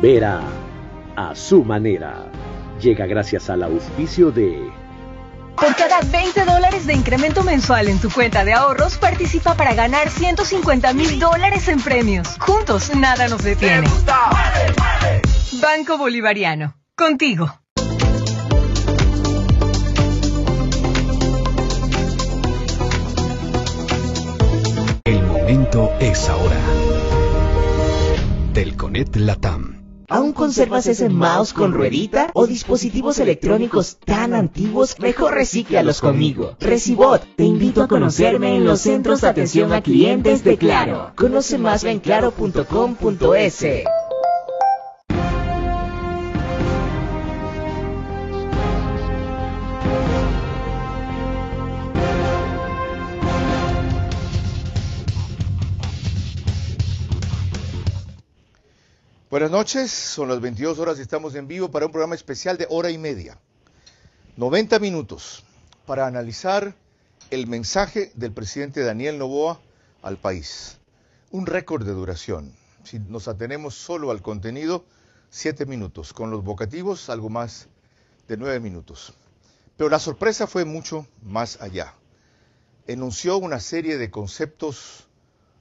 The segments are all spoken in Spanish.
Vera a su manera. Llega gracias al auspicio de... Por cada $20 de incremento mensual en tu cuenta de ahorros, participa para ganar $150,000 en premios. Juntos, nada nos detiene. Banco Bolivariano. Contigo. El momento es ahora. Telconet Latam. ¿Aún conservas ese mouse con ruedita o dispositivos electrónicos tan antiguos? Mejor recíclalos conmigo. Recibot, te invito a conocerme en los centros de atención a clientes de Claro. Conoce más en claro.com.es. Buenas noches, son las 22 horas y estamos en vivo para un programa especial de hora y media. 90 minutos para analizar el mensaje del presidente Daniel Noboa al país. Un récord de duración. Si nos atenemos solo al contenido, 7 minutos. Con los vocativos, algo más de 9 minutos. Pero la sorpresa fue mucho más allá. Enunció una serie de conceptos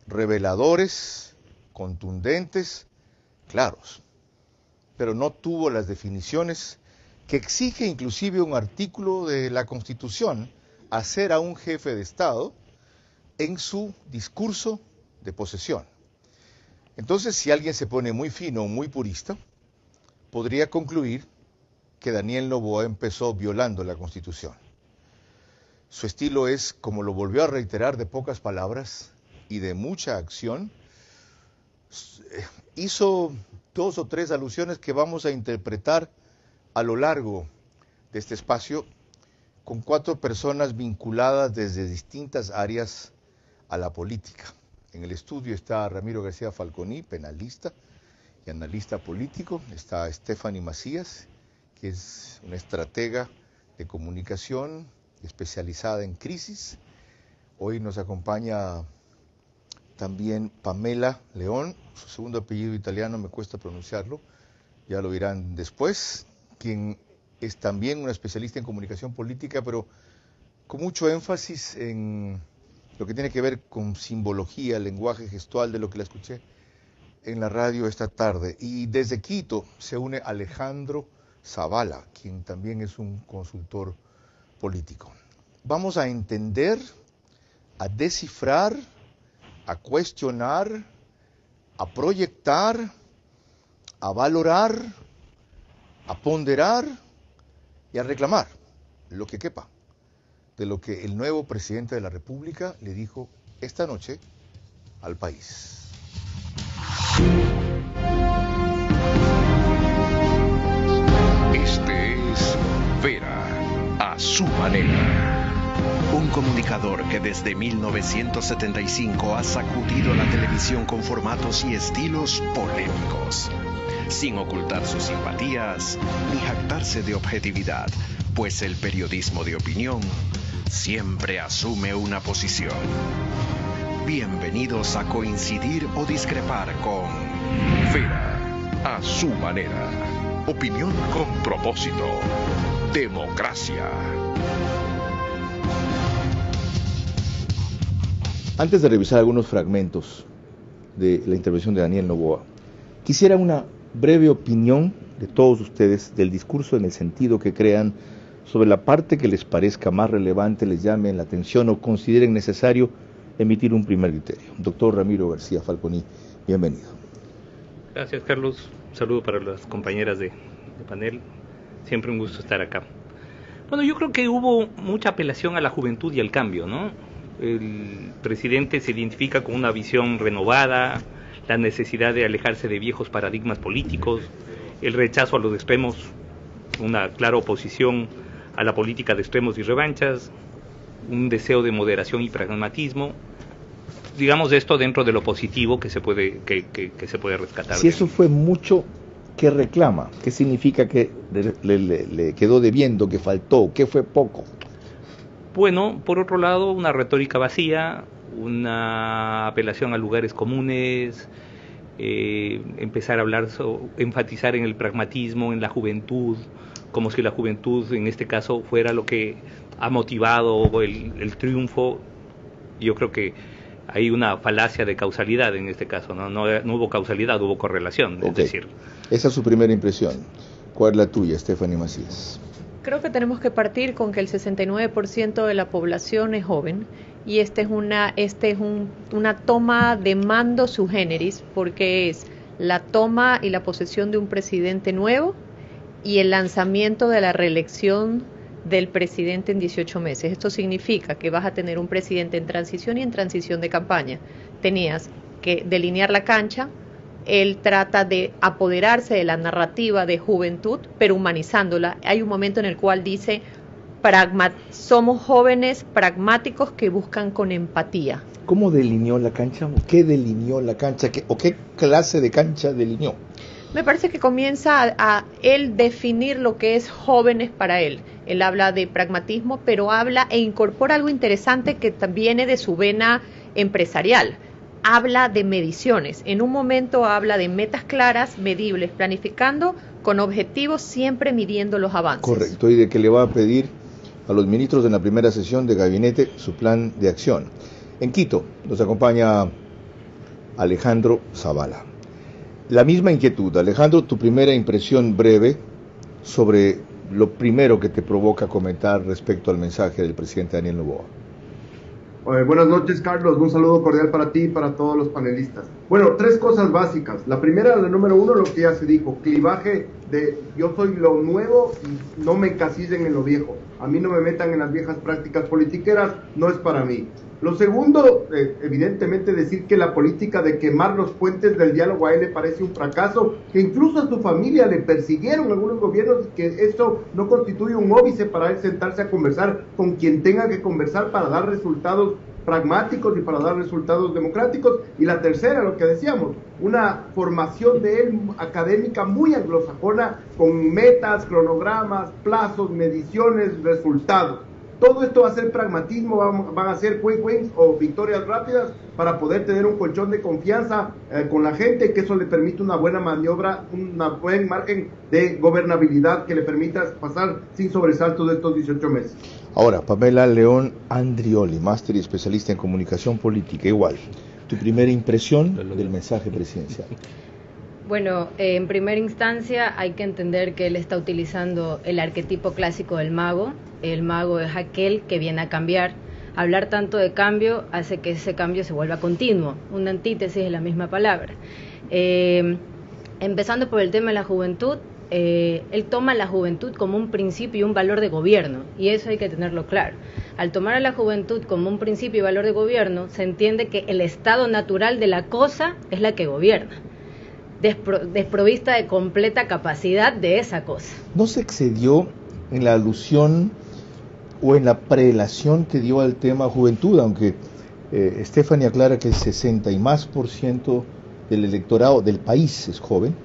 reveladores, contundentes, claros, pero no tuvo las definiciones que exige inclusive un artículo de la Constitución hacer a un jefe de Estado en su discurso de posesión. Entonces, si alguien se pone muy fino o muy purista, podría concluir que Daniel Noboa empezó violando la Constitución. Su estilo es, como lo volvió a reiterar, de pocas palabras y de mucha acción. Hizo 2 o 3 alusiones que vamos a interpretar a lo largo de este espacio con 4 personas vinculadas desde distintas áreas a la política. En el estudio está Ramiro García Falconi, penalista y analista político. Está Stephanie Macías, que es una estratega de comunicación especializada en crisis. Hoy nos acompaña también Pamela León, su segundo apellido italiano me cuesta pronunciarlo, ya lo dirán después, quien es también una especialista en comunicación política, pero con mucho énfasis en lo que tiene que ver con simbología, lenguaje gestual, de lo que la escuché en la radio esta tarde. Y desde Quito se une Alejandro Zavala, quien también es un consultor político. Vamos a entender, a descifrar, a cuestionar, a proyectar, a valorar, a ponderar y a reclamar lo que quepa de lo que el nuevo presidente de la República le dijo esta noche al país. Este es Vera a su manera. Un comunicador que desde 1975 ha sacudido la televisión con formatos y estilos polémicos, sin ocultar sus simpatías ni jactarse de objetividad, pues el periodismo de opinión siempre asume una posición. Bienvenidos a coincidir o discrepar con Vera a su manera. Opinión con propósito. Democracia. Antes de revisar algunos fragmentos de la intervención de Daniel Noboa, quisiera una breve opinión de todos ustedes del discurso en el sentido que crean sobre la parte que les parezca más relevante, les llame la atención o consideren necesario emitir un primer criterio. Doctor Ramiro García Falconi, bienvenido. Gracias, Carlos. Un saludo para las compañeras de panel. Siempre un gusto estar acá. Bueno, yo creo que hubo mucha apelación a la juventud y al cambio, ¿no? El presidente se identifica con una visión renovada, la necesidad de alejarse de viejos paradigmas políticos, el rechazo a los extremos, una clara oposición a la política de extremos y revanchas, un deseo de moderación y pragmatismo. Digamos esto dentro de lo positivo que se puede rescatar. Si eso fue mucho, ¿qué reclama? ¿Qué significa que le quedó debiendo, que faltó, que fue poco? Bueno, por otro lado, una retórica vacía, una apelación a lugares comunes, empezar a hablar, enfatizar en el pragmatismo, en la juventud, como si la juventud en este caso fuera lo que ha motivado el triunfo. Yo creo que hay una falacia de causalidad en este caso, no hubo causalidad, hubo correlación, es decir. Esa es su primera impresión. ¿Cuál es la tuya, Stephanie Macías? Creo que tenemos que partir con que el 69% de la población es joven y esta es una toma de mando sui generis, porque es la toma y la posesión de un presidente nuevo y el lanzamiento de la reelección del presidente en 18 meses. Esto significa que vas a tener un presidente en transición y en transición de campaña. Tenías que delinear la cancha. Él trata de apoderarse de la narrativa de juventud, pero humanizándola. Hay un momento en el cual dice, somos jóvenes pragmáticos que buscan con empatía. ¿Cómo delineó la cancha? ¿Qué delineó la cancha? ¿O qué clase de cancha delineó? Me parece que comienza a él definir lo que es jóvenes para él. Él habla de pragmatismo, pero habla e incorpora algo interesante que viene de su vena empresarial. Habla de mediciones. En un momento habla de metas claras, medibles, planificando con objetivos, siempre midiendo los avances. Correcto, y de que le va a pedir a los ministros en la primera sesión de gabinete su plan de acción. En Quito nos acompaña Alejandro Zavala. La misma inquietud. Alejandro, tu primera impresión breve sobre lo primero que te provoca comentar respecto al mensaje del presidente Daniel Noboa. Buenas noches, Carlos. Un saludo cordial para ti y para todos los panelistas. Bueno, 3 cosas básicas. La primera, la número 1, lo que ya se dijo, clivaje de yo soy lo nuevo y no me encasillen en lo viejo. A mí no me metan en las viejas prácticas politiqueras, no es para mí. Lo segundo, evidentemente decir que la política de quemar los puentes del diálogo a él le parece un fracaso, que incluso a su familia le persiguieron algunos gobiernos, que eso no constituye un óbice para él sentarse a conversar con quien tenga que conversar para dar resultados pragmáticos y para dar resultados democráticos. Y la tercera, lo que decíamos, una formación de él académica muy anglosajona, con metas, cronogramas, plazos, mediciones, resultados. Todo esto va a ser pragmatismo, van a ser quick wins o victorias rápidas para poder tener un colchón de confianza con la gente, que eso le permite una buena maniobra, un buen margen de gobernabilidad que le permita pasar sin sobresaltos de estos 18 meses. Ahora, Pamela León Andrioli, máster y especialista en comunicación política. Igual, tu primera impresión del mensaje presidencial. Bueno, en primera instancia hay que entender que él está utilizando el arquetipo clásico del mago. El mago es aquel que viene a cambiar. Hablar tanto de cambio hace que ese cambio se vuelva continuo. Una antítesis es la misma palabra. Empezando por el tema de la juventud, él toma la juventud como un principio y un valor de gobierno, y eso hay que tenerlo claro. Al tomar a la juventud como un principio y valor de gobierno, se entiende que el estado natural de la cosa es la que gobierna, desprovista de completa capacidad de esa cosa. ¿No se excedió en la alusión o en la prelación que dio al tema juventud, aunque Stephanie aclara que el 60% y más del electorado del país es joven?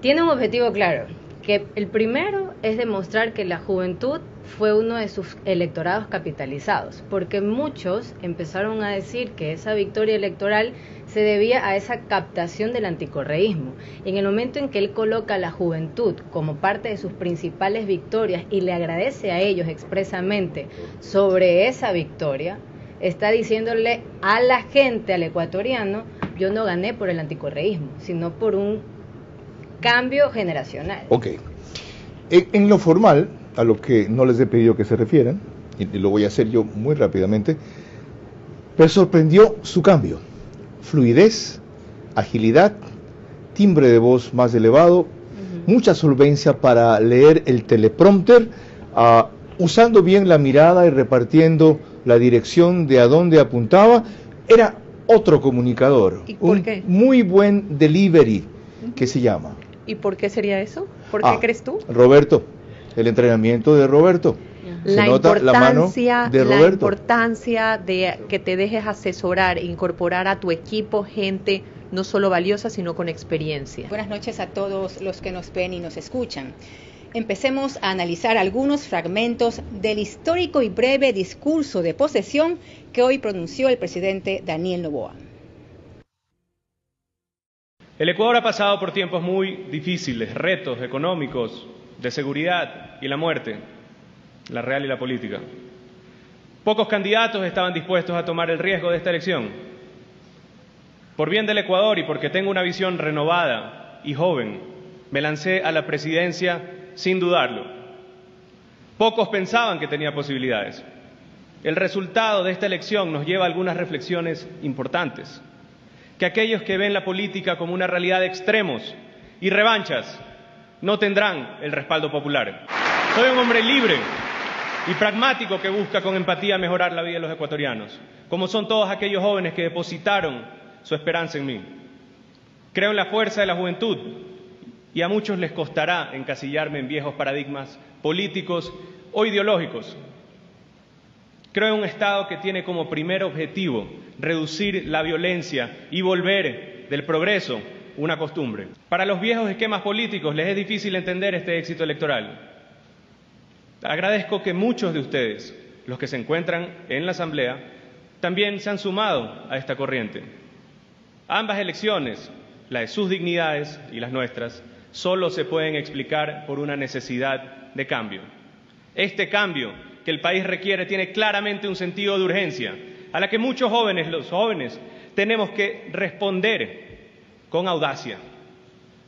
Tiene un objetivo claro, que el primero es demostrar que la juventud fue uno de sus electorados capitalizados, porque muchos empezaron a decir que esa victoria electoral se debía a esa captación del anticorreísmo. En el momento en que él coloca a la juventud como parte de sus principales victorias y le agradece a ellos expresamente sobre esa victoria, está diciéndole a la gente, al ecuatoriano, yo no gané por el anticorreísmo, sino por un cambio generacional. Ok. En lo formal, a lo que no les he pedido que se refieran, y lo voy a hacer yo muy rápidamente, me sorprendió su cambio. Fluidez, agilidad, timbre de voz más elevado, mucha solvencia para leer el teleprompter, usando bien la mirada y repartiendo la dirección de a dónde apuntaba. Era otro comunicador. ¿Y por qué? Muy buen delivery, que se llama. ¿Y por qué sería eso? ¿Por qué crees tú? Roberto, el entrenamiento de Roberto. La importancia de que te dejes asesorar, incorporar a tu equipo gente no solo valiosa, sino con experiencia. Buenas noches a todos los que nos ven y nos escuchan. Empecemos a analizar algunos fragmentos del histórico y breve discurso de posesión que hoy pronunció el presidente Daniel Noboa. El Ecuador ha pasado por tiempos muy difíciles, retos económicos, de seguridad y la muerte, la real y la política. Pocos candidatos estaban dispuestos a tomar el riesgo de esta elección. Por bien del Ecuador y porque tengo una visión renovada y joven, me lancé a la presidencia sin dudarlo. Pocos pensaban que tenía posibilidades. El resultado de esta elección nos lleva a algunas reflexiones importantes. Que aquellos que ven la política como una realidad de extremos y revanchas no tendrán el respaldo popular. Soy un hombre libre y pragmático que busca con empatía mejorar la vida de los ecuatorianos, como son todos aquellos jóvenes que depositaron su esperanza en mí. Creo en la fuerza de la juventud y a muchos les costará encasillarme en viejos paradigmas políticos o ideológicos. Creo en un Estado que tiene como primer objetivo reducir la violencia y volver del progreso una costumbre. Para los viejos esquemas políticos les es difícil entender este éxito electoral. Agradezco que muchos de ustedes, los que se encuentran en la Asamblea, también se han sumado a esta corriente. Ambas elecciones, la de sus dignidades y las nuestras, solo se pueden explicar por una necesidad de cambio. Este cambio que el país requiere tiene claramente un sentido de urgencia, a la que muchos jóvenes, los jóvenes, tenemos que responder con audacia.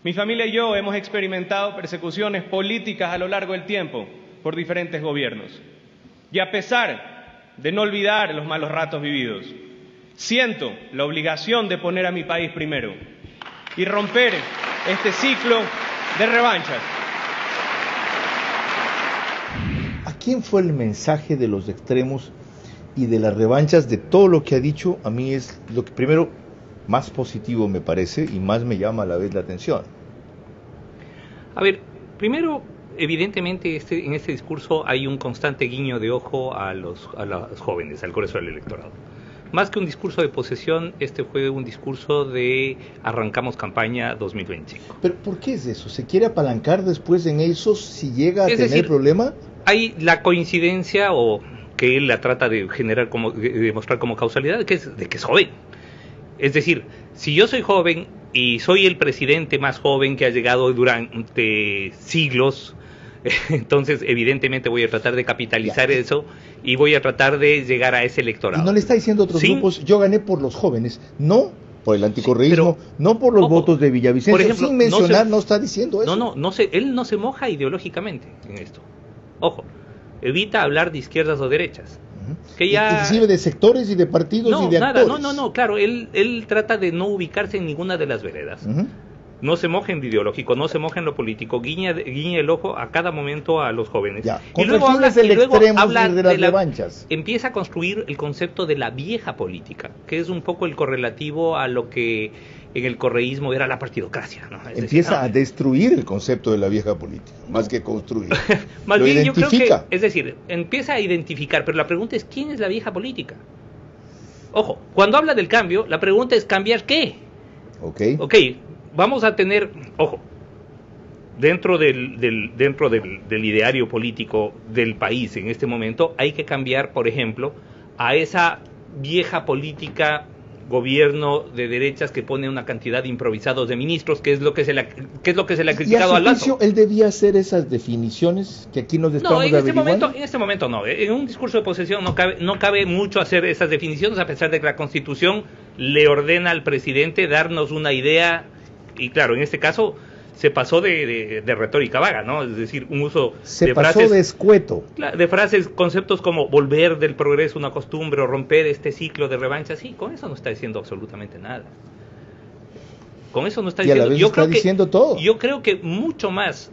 Mi familia y yo hemos experimentado persecuciones políticas a lo largo del tiempo por diferentes gobiernos. Y a pesar de no olvidar los malos ratos vividos, siento la obligación de poner a mi país primero y romper este ciclo de revanchas. ¿A quién fue el mensaje de los extremos y de las revanchas? De todo lo que ha dicho, a mí es lo que primero más positivo me parece y más me llama a la vez la atención. A ver, primero, evidentemente en este discurso hay un constante guiño de ojo a los jóvenes, al grueso del electorado. Más que un discurso de posesión, este fue un discurso de arrancamos campaña 2025. ¿Pero por qué es eso? ¿Se quiere apalancar después en eso si llega a tener problema? Hay la coincidencia o que él la trata de generar como de demostrar como causalidad de que es joven. Es decir, si yo soy joven y soy el presidente más joven que ha llegado durante siglos, entonces evidentemente voy a tratar de capitalizar eso y voy a tratar de llegar a ese electorado. ¿Y no le está diciendo a otros grupos, yo gané por los jóvenes, no por el anticorreísmo, no por los votos de Villavicencio? Por ejemplo, sin mencionar, no está diciendo eso. Él no se moja ideológicamente en esto. Ojo, evita hablar de izquierdas o derechas. Que ya... Inclusive de sectores y de partidos y de actores. Claro, él trata de no ubicarse en ninguna de las veredas. No se moja en lo ideológico, no se moja en lo político, guiña el ojo a cada momento a los jóvenes. Y luego habla de las revanchas. Empieza a construir el concepto de la vieja política, que es un poco el correlativo a lo que en el correísmo era la partidocracia, ¿no? Empieza a destruir el concepto de la vieja política, más que construir. Más bien yo creo que, es decir, empieza a identificar, pero la pregunta es ¿quién es la vieja política? Ojo, cuando habla del cambio, la pregunta es ¿cambiar qué? Ok, vamos a tener, ojo, dentro del ideario político del país en este momento hay que cambiar, por ejemplo, a esa vieja política gobierno de derechas que pone una cantidad de improvisados de ministros, que es lo que se le ha criticado al Lazo. ¿Él debía hacer esas definiciones que aquí nos estamos averiguando? En este momento no. En un discurso de posesión no cabe mucho hacer esas definiciones, a pesar de que la Constitución le ordena al presidente darnos una idea, y claro, en este caso se pasó de retórica vaga, ¿no? Es decir, un uso de frases de escueto. De frases, conceptos como volver del progreso una costumbre o romper este ciclo de revancha. Sí, con eso no está diciendo absolutamente nada. Con eso no está diciendo. Yo creo que mucho más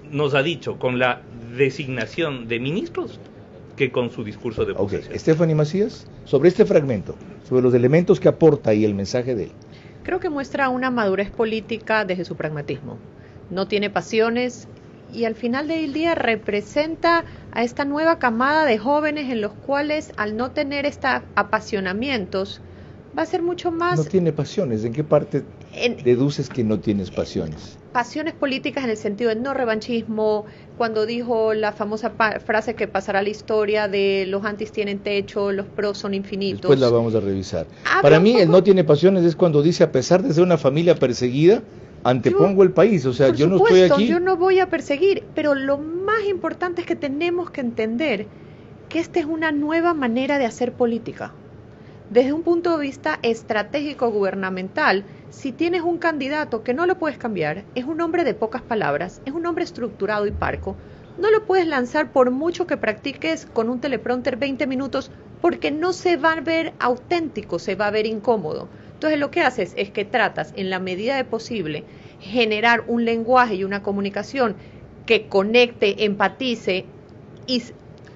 nos ha dicho con la designación de ministros que con su discurso de posesión. Stephanie Macías, sobre este fragmento, sobre los elementos que aporta y el mensaje de él. Creo que muestra una madurez política desde su pragmatismo. No tiene pasiones y al final del día representa a esta nueva camada de jóvenes en los cuales, al no tener estos apasionamientos, va a ser mucho más... No tiene pasiones. ¿En qué parte deduces que no tienes pasiones? Pasiones políticas en el sentido de no revanchismo, cuando dijo la famosa frase que pasará a la historia de los antis tienen techo, los pros son infinitos. Después la vamos a revisar. Para mí, el no tiene pasiones es cuando dice, a pesar de ser una familia perseguida, antepongo el país. O sea, yo no estoy aquí... Yo no voy a perseguir, pero lo más importante es que tenemos que entender que esta es una nueva manera de hacer política. Desde un punto de vista estratégico gubernamental, si tienes un candidato que no lo puedes cambiar, es un hombre de pocas palabras, es un hombre estructurado y parco, no lo puedes lanzar por mucho que practiques con un teleprompter 20 minutos, porque no se va a ver auténtico, se va a ver incómodo. Entonces lo que haces es que tratas, en la medida de posible, generar un lenguaje y una comunicación que conecte, empatice y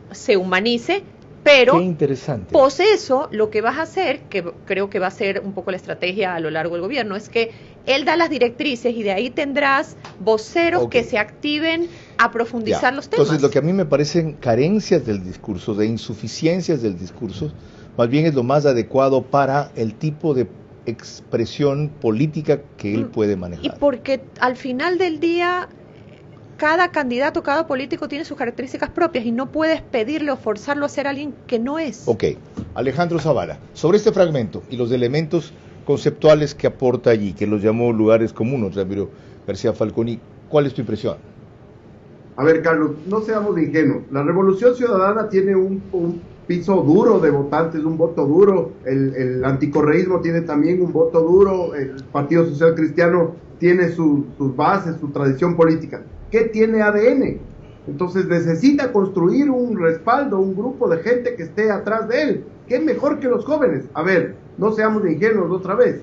se humanice, pero qué interesante. Pos eso, lo que vas a hacer, que creo que va a ser un poco la estrategia a lo largo del gobierno, es que él da las directrices y de ahí tendrás voceros que se activen a profundizar los temas. Entonces, lo que a mí me parecen carencias del discurso, de insuficiencias del discurso, más bien es lo más adecuado para el tipo de expresión política que él puede manejar. Y porque al final del día... cada candidato, cada político tiene sus características propias y no puedes pedirle o forzarlo a ser alguien que no es. Ok, Alejandro Zavala, sobre este fragmento y los elementos conceptuales que aporta allí, que los llamó lugares comunes, Ramiro García Falconi, ¿cuál es tu impresión? A ver, Carlos, no seamos ingenuos. La Revolución Ciudadana tiene un piso duro de votantes, un voto duro. El anticorreísmo tiene también un voto duro. El Partido Social Cristiano tiene sus bases, su tradición política. ¿Qué tiene ADN? Entonces necesita construir un respaldo, un grupo de gente que esté atrás de él. ¿Qué mejor que los jóvenes? A ver, no seamos ingenuos otra vez.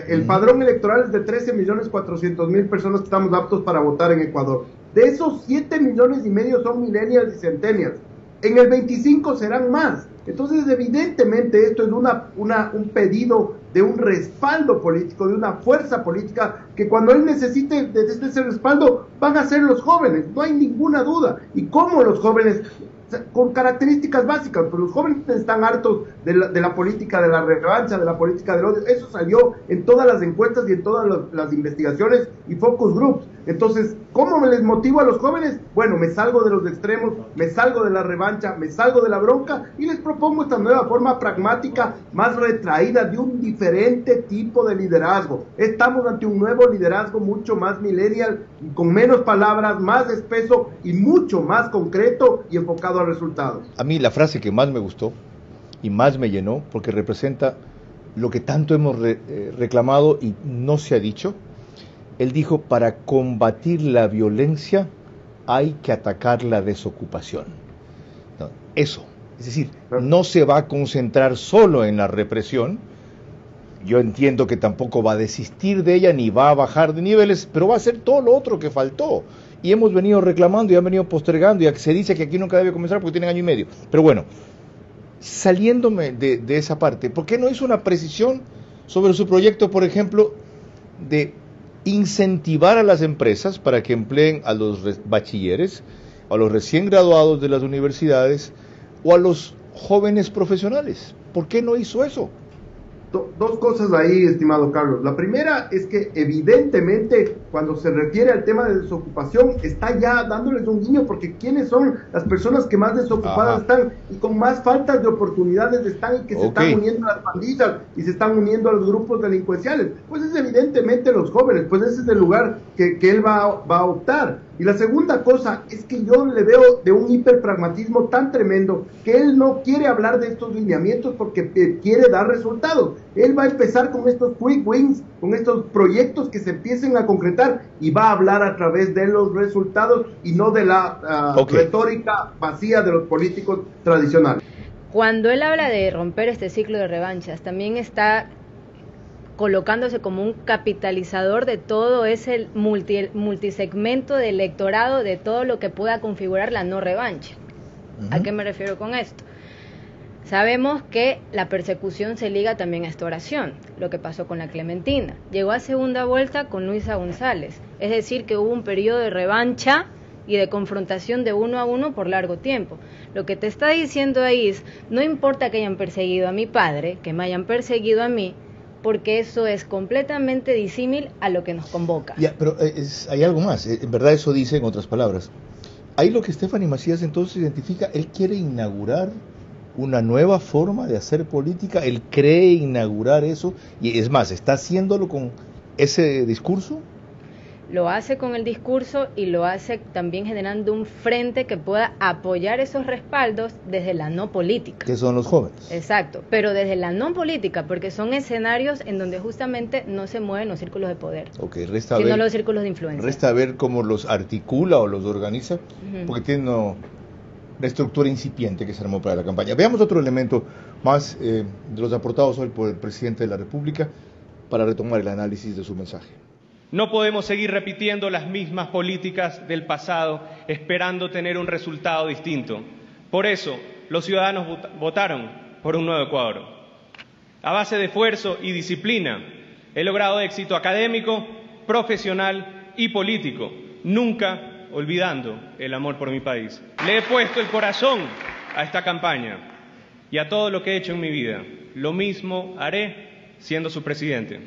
El padrón electoral es de 13.400.000 personas que estamos aptos para votar en Ecuador. De esos 7,5 millones son millennials y centennials. En el 25 serán más. Entonces, evidentemente, esto es un pedido de un respaldo político, de una fuerza política, que cuando él necesite de ese respaldo, van a ser los jóvenes, no hay ninguna duda. Y cómo los jóvenes, con características básicas, pues los jóvenes están hartos de la política de la revancha, de la política del odio. Eso salió en todas las encuestas y en todas las investigaciones y focus groups. Entonces, ¿cómo me les motivo a los jóvenes? Bueno, me salgo de los extremos, me salgo de la revancha, me salgo de la bronca y les propongo esta nueva forma pragmática, más retraída, de un diferente tipo de liderazgo. Estamos ante un nuevo liderazgo mucho más millennial, con menos palabras, más espeso y mucho más concreto y enfocado a resultados. A mí la frase que más me gustó y más me llenó, porque representa lo que tanto hemos reclamado y no se ha dicho. Él dijo, para combatir la violencia hay que atacar la desocupación. No, eso, es decir, no se va a concentrar solo en la represión. Yo entiendo que tampoco va a desistir de ella ni va a bajar de niveles, pero va a hacer todo lo otro que faltó. Y hemos venido reclamando y han venido postergando, y se dice que aquí nunca debe comenzar porque tienen 1 año y medio. Pero bueno, saliéndome de esa parte, ¿por qué no hizo una precisión sobre su proyecto, por ejemplo, de incentivar a las empresas para que empleen a los bachilleres, a los recién graduados de las universidades o a los jóvenes profesionales? ¿Por qué no hizo eso? Dos cosas ahí, estimado Carlos. La primera es que evidentemente cuando se refiere al tema de desocupación está ya dándoles un guiño, porque ¿quiénes son las personas que más desocupadas están y con más faltas de oportunidades están y que se están uniendo a las pandillas y se están uniendo a los grupos delincuenciales? Pues es evidentemente los jóvenes, pues ese es el lugar que él va a optar. Y la segunda cosa es que yo le veo de un hiperpragmatismo tan tremendo que él no quiere hablar de estos lineamientos porque quiere dar resultados. Él va a empezar con estos quick wins, con estos proyectos que se empiecen a concretar, y va a hablar a través de los resultados y no de la retórica vacía de los políticos tradicionales. Cuando él habla de romper este ciclo de revanchas, también está colocándose como un capitalizador de todo ese multisegmento de electorado, de todo lo que pueda configurar la no revancha. ¿A qué me refiero con esto? Sabemos que la persecución se liga también a esta oración, lo que pasó con la Clementina. Llegó a segunda vuelta con Luisa González, es decir, que hubo un periodo de revancha y de confrontación de uno a uno por largo tiempo. Lo que te está diciendo ahí es, no importa que hayan perseguido a mi padre, que me hayan perseguido a mí, porque eso es completamente disímil a lo que nos convoca. Ya, pero hay algo más, en verdad eso dice en otras palabras. Ahí lo que Stephanie Macías entonces identifica, él quiere inaugurar una nueva forma de hacer política, él cree inaugurar eso, y es más, ¿está haciéndolo con ese discurso? Lo hace con el discurso y lo hace también generando un frente que pueda apoyar esos respaldos desde la no política. Que son los jóvenes. Exacto, pero desde la no política, porque son escenarios en donde justamente no se mueven los círculos de poder, sino los círculos de influencia. Resta ver cómo los articula o los organiza, porque tiene una estructura incipiente que se armó para la campaña. Veamos otro elemento más de los aportados hoy por el presidente de la República para retomar el análisis de su mensaje. No podemos seguir repitiendo las mismas políticas del pasado esperando tener un resultado distinto. Por eso, los ciudadanos votaron por un nuevo Ecuador. A base de esfuerzo y disciplina, he logrado éxito académico, profesional y político, nunca olvidando el amor por mi país. Le he puesto el corazón a esta campaña y a todo lo que he hecho en mi vida. Lo mismo haré siendo su presidente.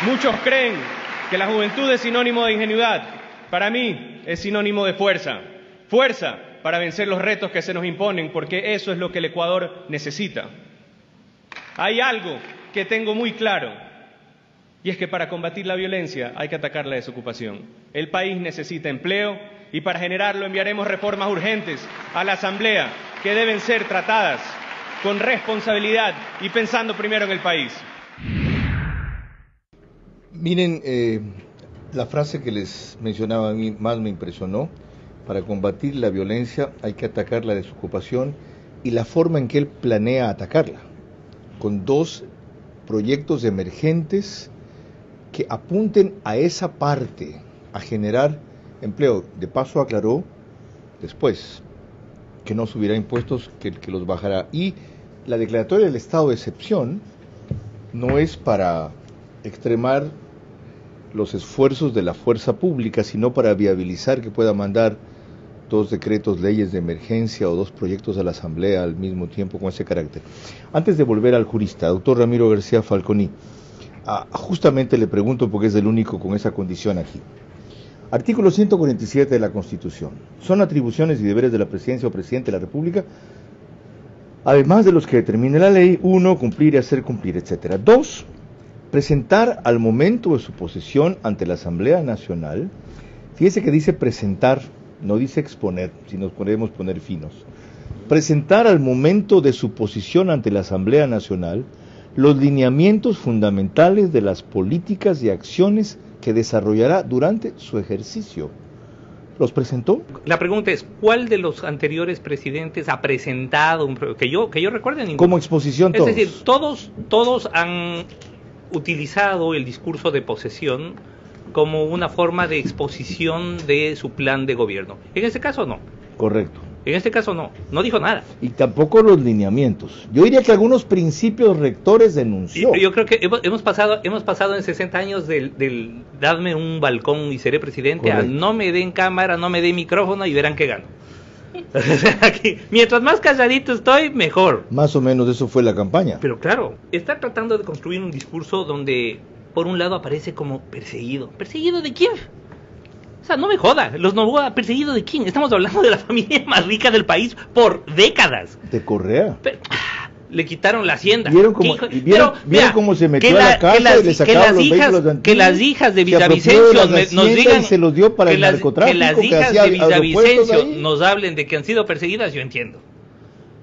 Muchos creen que la juventud es sinónimo de ingenuidad. Para mí es sinónimo de fuerza. Fuerza para vencer los retos que se nos imponen, porque eso es lo que el Ecuador necesita. Hay algo que tengo muy claro, y es que para combatir la violencia hay que atacar la desocupación. El país necesita empleo y para generarlo enviaremos reformas urgentes a la Asamblea que deben ser tratadas con responsabilidad y pensando primero en el país. Miren, la frase que les mencionaba a mí más me impresionó. Para combatir la violencia hay que atacar la desocupación y la forma en que él planea atacarla, con 2 proyectos emergentes que apunten a esa parte, a generar empleo. De paso aclaró después que no subirá impuestos, que los bajará. Y la declaratoria del estado de excepción no es para extremar los esfuerzos de la fuerza pública, sino para viabilizar que pueda mandar 2 decretos, leyes de emergencia o 2 proyectos a la Asamblea al mismo tiempo con ese carácter. Antes de volver al jurista, doctor Ramiro García Falconi, justamente le pregunto porque es el único con esa condición aquí. Artículo 147 de la Constitución. Son atribuciones y deberes de la presidencia o presidente de la República, además de los que determine la ley, 1, cumplir y hacer cumplir, etc. 2, presentar al momento de su posesión ante la Asamblea Nacional. Fíjese que dice presentar, no dice exponer, si nos podemos poner finos. Presentar al momento de su posición ante la Asamblea Nacional los lineamientos fundamentales de las políticas y acciones que desarrollará durante su ejercicio. ¿Los presentó? La pregunta es, ¿cuál de los anteriores presidentes ha presentado que yo recuerde ninguno? Como exposición todos. Es decir, todos han utilizado el discurso de posesión como una forma de exposición de su plan de gobierno. En este caso no. Correcto. En este caso no dijo nada. Y tampoco los lineamientos. Yo diría que algunos principios rectores denunció. Yo creo que hemos pasado en 60 años del dadme un balcón y seré presidente. Correcto. A no me den cámara, no me den micrófono y verán que gano. Aquí, mientras más calladito estoy, mejor. Más o menos eso fue la campaña. Pero claro, está tratando de construir un discurso donde por un lado aparece como perseguido. ¿Perseguido de quién? O sea, no me joda, los Noboa, ¿perseguido de quién? Estamos hablando de la familia más rica del país por décadas. De Correa. Pero, le quitaron la hacienda. ¿Vieron cómo se metió a la casa y le sacaron los vehículos de Antiguo? Que las hijas de Villavicencio nos digan... se los dio para el narcotráfico. Que las hijas de Villavicencio nos hablen de que han sido perseguidas, yo entiendo.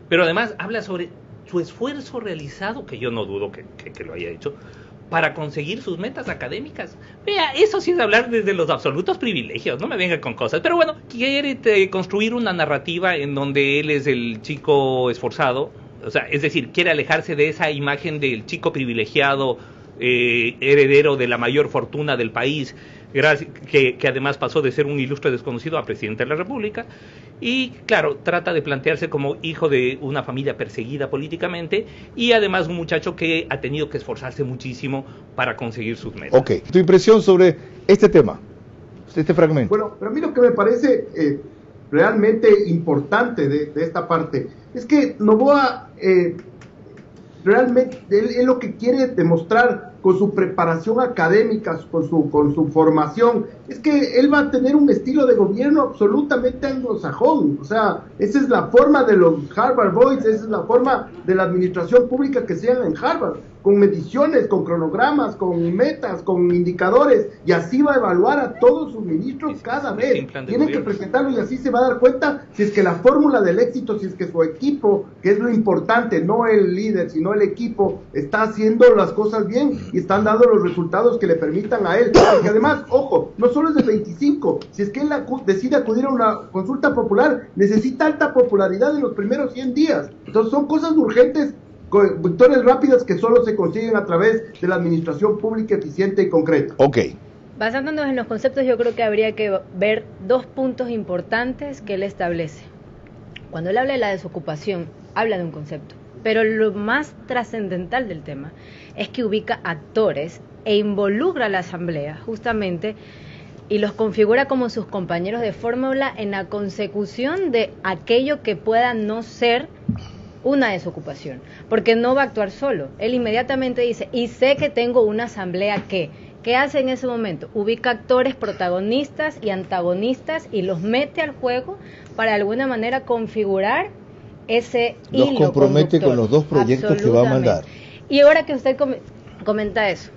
Pero además habla sobre su esfuerzo realizado, que yo no dudo que lo haya hecho, para conseguir sus metas académicas. Vea, eso sí es hablar desde los absolutos privilegios, no me venga con cosas. Pero bueno, quiere construir una narrativa en donde él es el chico esforzado, o sea, es decir, quiere alejarse de esa imagen del chico privilegiado heredero de la mayor fortuna del país, que además pasó de ser un ilustre desconocido a presidente de la República, y claro, trata de plantearse como hijo de una familia perseguida políticamente, y además un muchacho que ha tenido que esforzarse muchísimo para conseguir sus metas. Ok, tu impresión sobre este tema, este fragmento. Bueno, pero a mí lo que me parece realmente importante de esta parte es que Noboa realmente él lo que quiere demostrar con su preparación académica, con su formación, es que él va a tener un estilo de gobierno absolutamente anglosajón. O sea, esa es la forma de los Harvard Boys, esa es la forma de la administración pública que se haga en Harvard, con mediciones, con cronogramas, con metas, con indicadores, y así va a evaluar a todos sus ministros cada vez. Tienen que presentarlo y así se va a dar cuenta si es que la fórmula del éxito, si es que su equipo, que es lo importante, no el líder, sino el equipo, está haciendo las cosas bien y están dando los resultados que le permitan a él. Porque además, ojo, no solo es del 25, si es que él decide acudir a una consulta popular, necesita alta popularidad en los primeros 100 días. Entonces son cosas urgentes, victorias rápidas que solo se consiguen a través de la administración pública eficiente y concreta. Ok. Basándonos en los conceptos, yo creo que habría que ver dos puntos importantes que él establece. Cuando él habla de la desocupación, habla de un concepto, pero lo más trascendental del tema es que ubica actores e involucra a la asamblea, justamente, y los configura como sus compañeros de fórmula en la consecución de aquello que pueda no ser una desocupación, porque no va a actuar solo. Él inmediatamente dice, y sé que tengo una asamblea ¿qué hace en ese momento? Ubica actores protagonistas y antagonistas y los mete al juego para de alguna manera configurar ese hilo los compromete conductor con los dos proyectos que va a mandar. Y ahora que usted comenta eso,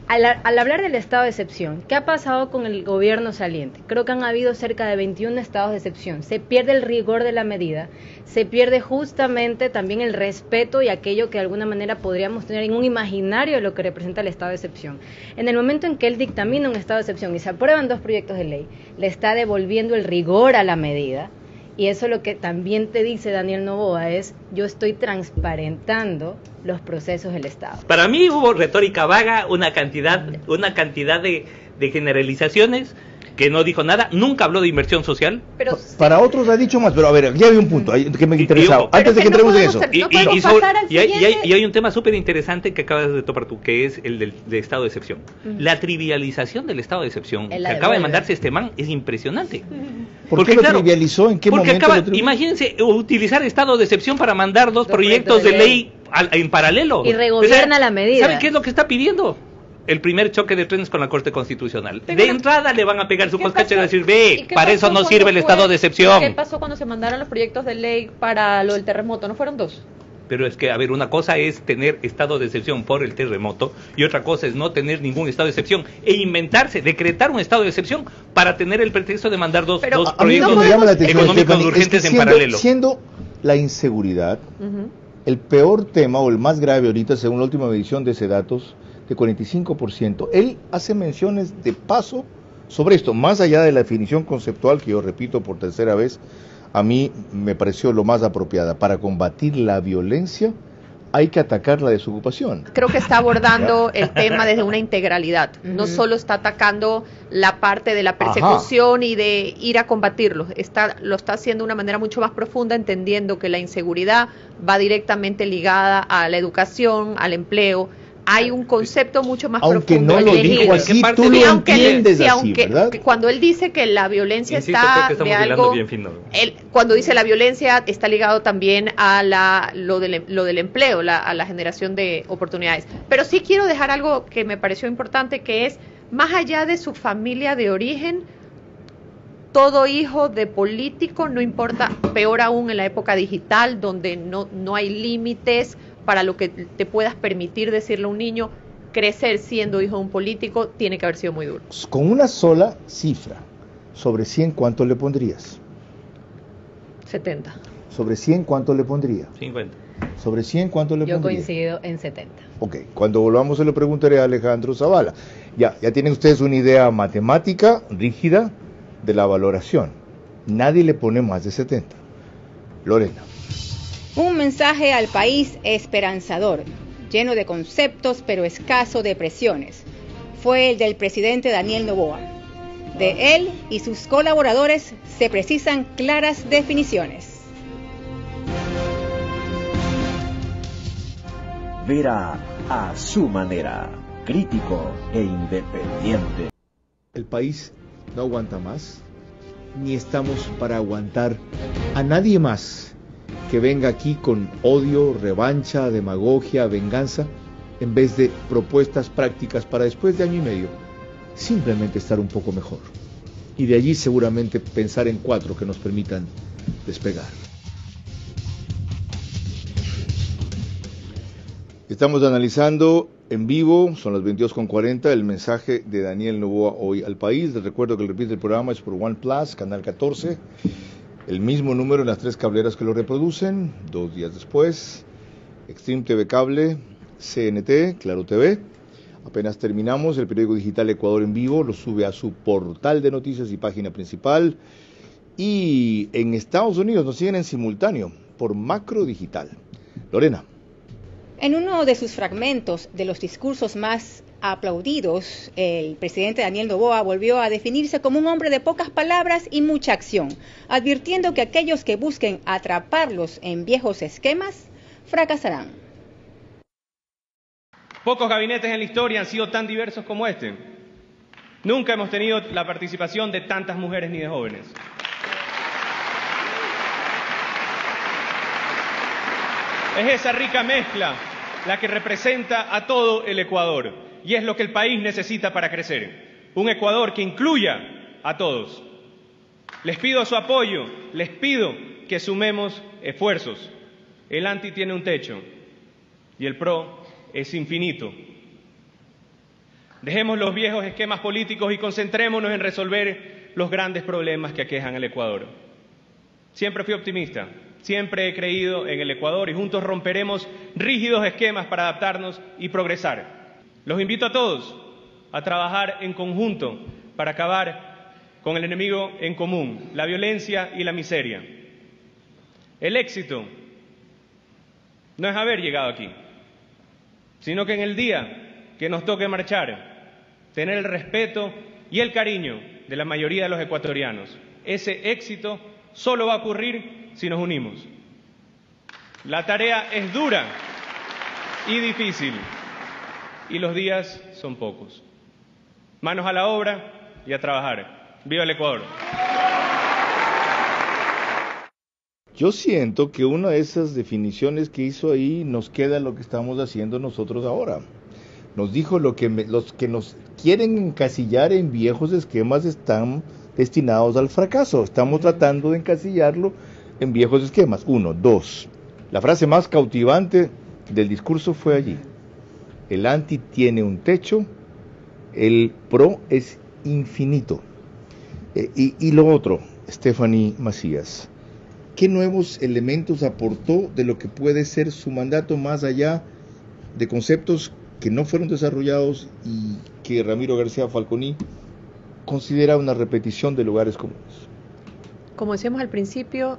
al hablar del estado de excepción, ¿qué ha pasado con el gobierno saliente? Creo que han habido cerca de 21 estados de excepción. Se pierde el rigor de la medida, se pierde justamente también el respeto y aquello que de alguna manera podríamos tener en un imaginario de lo que representa el estado de excepción. En el momento en que él dictamina un estado de excepción y se aprueban dos proyectos de ley, le está devolviendo el rigor a la medida. Y eso lo que también te dice Daniel Noboa es, yo estoy transparentando los procesos del Estado. Para mí hubo retórica vaga, una cantidad de generalizaciones, que no dijo nada, nunca habló de inversión social. Pero para otros ha dicho más, pero a ver, ya había un punto que me interesaba, antes de que entremos en eso. Y hay un tema súper interesante que acabas de topar tú, que es el del estado de excepción. La trivialización del estado de excepción que acaba de mandarse este man es impresionante. ¿Por qué lo trivializó? ¿En qué momento? Imagínense utilizar estado de excepción para mandar dos proyectos de ley en paralelo. Y regobierna la medida. ¿Sabe qué es lo que está pidiendo? El primer choque de trenes con la Corte Constitucional. De entrada le van a pegar su coscacho y decir, para eso no sirve el estado de excepción. ¿Qué pasó cuando se mandaron los proyectos de ley para lo del terremoto? ¿No fueron dos? Pero es que, a ver, una cosa es tener estado de excepción por el terremoto y otra cosa es no tener ningún estado de excepción e inventarse, decretar un estado de excepción para tener el pretexto de mandar dos proyectos económicos urgentes en paralelo. Siendo la inseguridad el peor tema o el más grave ahorita, según la última medición de Sedatos, de 45%, él hace menciones de paso sobre esto, más allá de la definición conceptual que yo repito por tercera vez, a mí me pareció lo más apropiada. Para combatir la violencia hay que atacar la desocupación. Creo que está abordando el tema desde una integralidad. No solo está atacando la parte de la persecución y de ir a combatirlo. Lo está haciendo de una manera mucho más profunda, entendiendo que la inseguridad va directamente ligada a la educación, al empleo. Hay un concepto mucho más profundo. Aunque no lo dijo así, tú lo entiendes así, ¿verdad? Cuando él dice que la violencia está de algo... Cuando dice la violencia está ligado también a lo del empleo, a la generación de oportunidades. Pero sí quiero dejar algo que me pareció importante, que es, más allá de su familia de origen, todo hijo de político, no importa, peor aún en la época digital, donde no hay límites para lo que te puedas permitir decirle a un niño, crecer siendo hijo de un político tiene que haber sido muy duro. Con una sola cifra, sobre 100, ¿cuánto le pondrías? 70. Sobre 100, ¿cuánto le pondría? 50. Sobre 100, ¿cuánto le pondría? Yo coincido en 70. Ok, cuando volvamos se lo preguntaré a Alejandro Zavala. Ya tienen ustedes una idea matemática rígida de la valoración. Nadie le pone más de 70. Lorena. Un mensaje al país esperanzador. lleno de conceptos pero escaso de presiones. Fue el del presidente Daniel Noboa. De él y sus colaboradores se precisan claras definiciones. Vera a su manera, crítico e independiente. El país no aguanta más, ni estamos para aguantar a nadie más que venga aquí con odio, revancha, demagogia, venganza, en vez de propuestas prácticas para después de año y medio, simplemente estar un poco mejor. Y de allí seguramente pensar en 4 que nos permitan despegar. Estamos analizando en vivo, son las 22:40, el mensaje de Daniel Noboa hoy al país. Les recuerdo que el repite del programa es por OnePlus, canal 14, el mismo número en las 3 cableras que lo reproducen, 2 días después, Extreme TV Cable, CNT, Claro TV. Apenas terminamos, el periódico digital Ecuador en Vivo lo sube a su portal de noticias y página principal. Y en Estados Unidos nos siguen en simultáneo por Macro Digital. Lorena. En uno de sus fragmentos de los discursos más aplaudidos, el presidente Daniel Noboa volvió a definirse como un hombre de pocas palabras y mucha acción, advirtiendo que aquellos que busquen atraparlos en viejos esquemas fracasarán. Pocos gabinetes en la historia han sido tan diversos como este. Nunca hemos tenido la participación de tantas mujeres ni de jóvenes. Es esa rica mezcla la que representa a todo el Ecuador y es lo que el país necesita para crecer. Un Ecuador que incluya a todos. Les pido su apoyo, les pido que sumemos esfuerzos. El anti tiene un techo y el pro es infinito. Dejemos los viejos esquemas políticos y concentrémonos en resolver los grandes problemas que aquejan al Ecuador. Siempre fui optimista. Siempre he creído en el Ecuador y juntos romperemos rígidos esquemas para adaptarnos y progresar. Los invito a todos a trabajar en conjunto para acabar con el enemigo en común, la violencia y la miseria. El éxito no es haber llegado aquí, sino que en el día que nos toque marchar, tener el respeto y el cariño de la mayoría de los ecuatorianos. Ese éxito solo va a ocurrir si nos unimos. La tarea es dura y difícil y los días son pocos. Manos a la obra y a trabajar. ¡Viva el Ecuador! Yo siento que una de esas definiciones que hizo ahí nos queda lo que estamos haciendo nosotros ahora. Nos dijo los que nos quieren encasillar en viejos esquemas están destinados al fracaso. Estamos tratando de encasillarlo en viejos esquemas. 1, 2. La frase más cautivante del discurso fue allí. El anti tiene un techo, el pro es infinito. Y lo otro, Stephanie Macías, ¿qué nuevos elementos aportó de lo que puede ser su mandato más allá de conceptos que no fueron desarrollados y que Ramiro García Falconi considera una repetición de lugares comunes? Como decíamos al principio,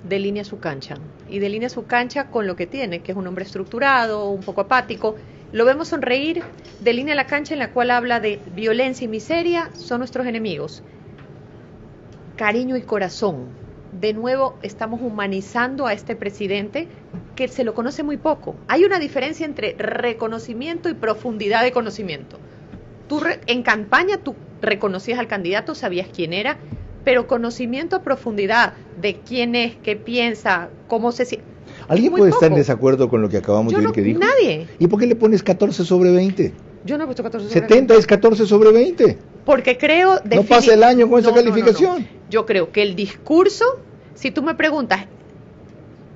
delinea su cancha, y delinea su cancha con lo que tiene, que es un hombre estructurado, un poco apático. Lo vemos sonreír, delinea la cancha en la cual habla de violencia y miseria, son nuestros enemigos. Cariño y corazón. De nuevo estamos humanizando a este presidente que se lo conoce muy poco. Hay una diferencia entre reconocimiento y profundidad de conocimiento. En campaña tú reconocías al candidato, sabías quién era, pero conocimiento a profundidad de quién es, qué piensa, cómo se siente. ¿Alguien puede estar en desacuerdo con lo que acabamos de oír que dijo? Nadie. ¿Y por qué le pones 14 sobre 20? Yo no he puesto 14 sobre 70 es 14 sobre 20. Porque creo... No pasa el año con esa calificación. No. Yo creo que el discurso, si tú me preguntas,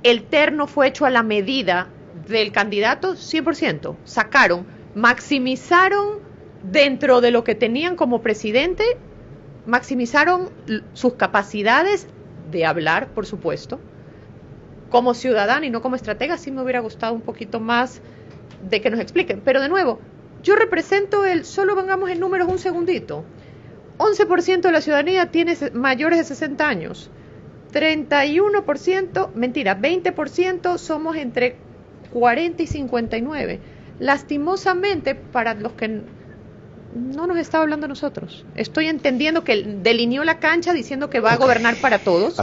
el terno fue hecho a la medida del candidato, 100%. Maximizaron dentro de lo que tenían como presidente, maximizaron sus capacidades de hablar, por supuesto. Como ciudadana y no como estratega, sí me hubiera gustado un poquito más de que nos expliquen. Pero de nuevo, yo represento solo vengamos en números un segundito. 11% de la ciudadanía tiene mayores de 60 años. 20% somos entre 40 y 59. Lastimosamente, para los que no nos está hablando a nosotros. Estoy entendiendo que delineó la cancha diciendo que va a gobernar para todos.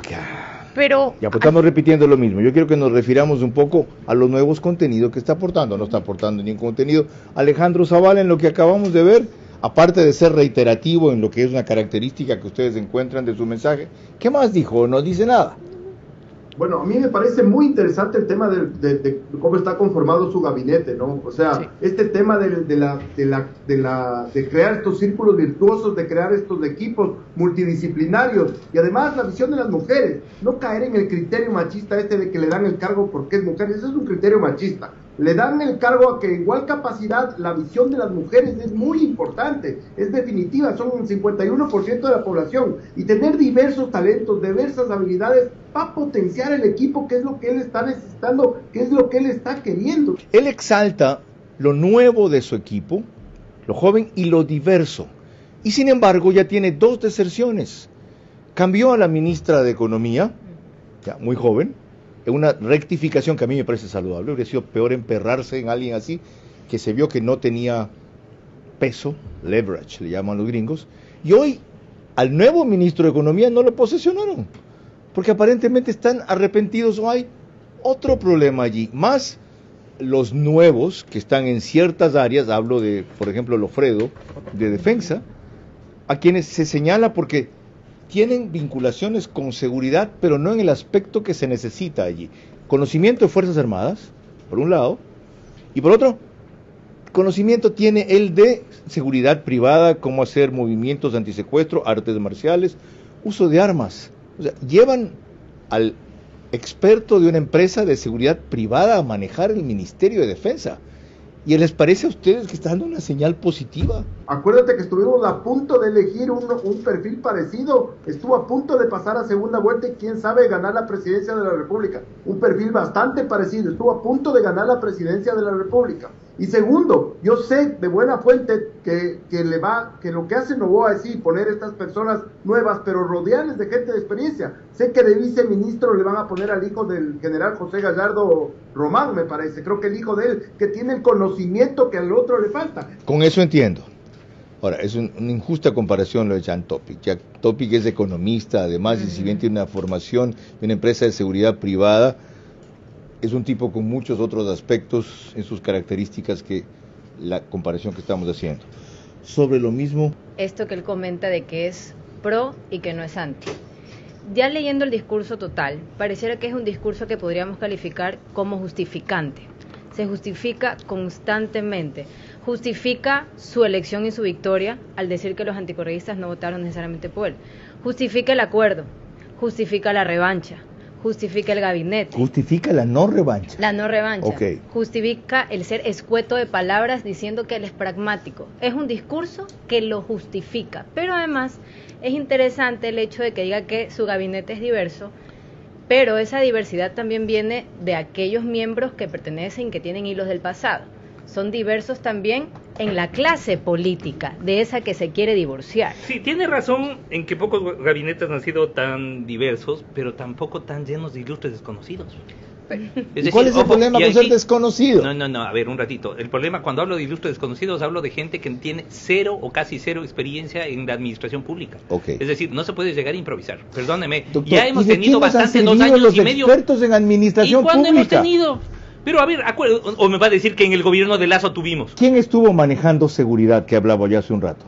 Pero ya, pues estamos repitiendo lo mismo. Yo quiero que nos refiramos un poco a los nuevos contenidos que está aportando. No está aportando ningún contenido. Alejandro Zavala, en lo que acabamos de ver, aparte de ser reiterativo en lo que es una característica que ustedes encuentran de su mensaje, ¿qué más dijo? No dice nada. Bueno, a mí me parece muy interesante el tema de cómo está conformado su gabinete, ¿no? O sea, sí, este tema de crear estos círculos virtuosos, de crear estos equipos multidisciplinarios, y además la visión de las mujeres, no caer en el criterio machista de que le dan el cargo porque es mujer. Ese es un criterio machista. Le dan el cargo a que igual capacidad, la visión de las mujeres es muy importante, es definitiva, son un 51% de la población, y tener diversos talentos, diversas habilidades, va a potenciar el equipo, que es lo que él está necesitando, que es lo que él está queriendo. Él exalta lo nuevo de su equipo, lo joven y lo diverso, y sin embargo ya tiene 2 deserciones. Cambió a la ministra de Economía, ya muy joven, en una rectificación que a mí me parece saludable. Hubiera sido peor emperrarse en alguien así, que se vio que no tenía peso, leverage, le llaman los gringos, y hoy al nuevo ministro de Economía no lo posesionaron, porque aparentemente están arrepentidos o hay otro problema allí, más los nuevos que están en ciertas áreas, hablo de, por ejemplo, Lofredo, de defensa, a quienes se señala porque tienen vinculaciones con seguridad, pero no en el aspecto que se necesita allí. Conocimiento de Fuerzas Armadas, por un lado, y por otro, conocimiento tiene el de seguridad privada, cómo hacer movimientos antisecuestro, artes marciales, uso de armas. O sea, llevan al experto de una empresa de seguridad privada a manejar el Ministerio de Defensa. ¿Y les parece a ustedes que está dando una señal positiva? Acuérdate que estuvimos a punto de elegir un perfil parecido, estuvo a punto de pasar a segunda vuelta y quién sabe ganar la presidencia de la República. Un perfil bastante parecido, estuvo a punto de ganar la presidencia de la República. Y segundo, yo sé de buena fuente que lo que hace Noboa es poner estas personas nuevas, pero rodearles de gente de experiencia. Sé que de viceministro le van a poner al hijo del general José Gallardo Román, me parece, creo que el hijo de él, que tiene el conocimiento que al otro le falta. Con eso entiendo. Ahora, es una injusta comparación lo de Jan Topic. Jan Topic es economista, además, y si bien tiene una formación de una empresa de seguridad privada, es un tipo con muchos otros aspectos en sus características que la comparación que estamos haciendo. Sobre lo mismo, esto que él comenta de que es pro y que no es anti. Ya leyendo el discurso total, pareciera que es un discurso que podríamos calificar como justificante. Se justifica constantemente. Justifica su elección y su victoria al decir que los anticorreístas no votaron necesariamente por él. Justifica el acuerdo, justifica la revancha, justifica el gabinete. Justifica la no revancha. La no revancha. Okay. Justifica el ser escueto de palabras diciendo que él es pragmático. Es un discurso que lo justifica. Pero además es interesante el hecho de que diga que su gabinete es diverso, pero esa diversidad también viene de aquellos miembros que pertenecen, que tienen hilos del pasado. Son diversos también en la clase política, de esa que se quiere divorciar. Sí, tiene razón en que pocos gabinetes han sido tan diversos, pero tampoco tan llenos de ilustres desconocidos. ¿Cuál es el problema con ser desconocido? No, a ver, un ratito. El problema, cuando hablo de ilustres desconocidos, hablo de gente que tiene 0 o casi 0 experiencia en la administración pública. Okay. Es decir, no se puede llegar a improvisar. Perdóneme, Doctor, ya hemos tenido bastante 2 años los y medio. Expertos en administración ¿Y cuándo pública? hemos tenido? Pero a ver, o me va a decir que en el gobierno de Lazo tuvimos. ¿Quién estuvo manejando seguridad que hablaba ya hace un rato?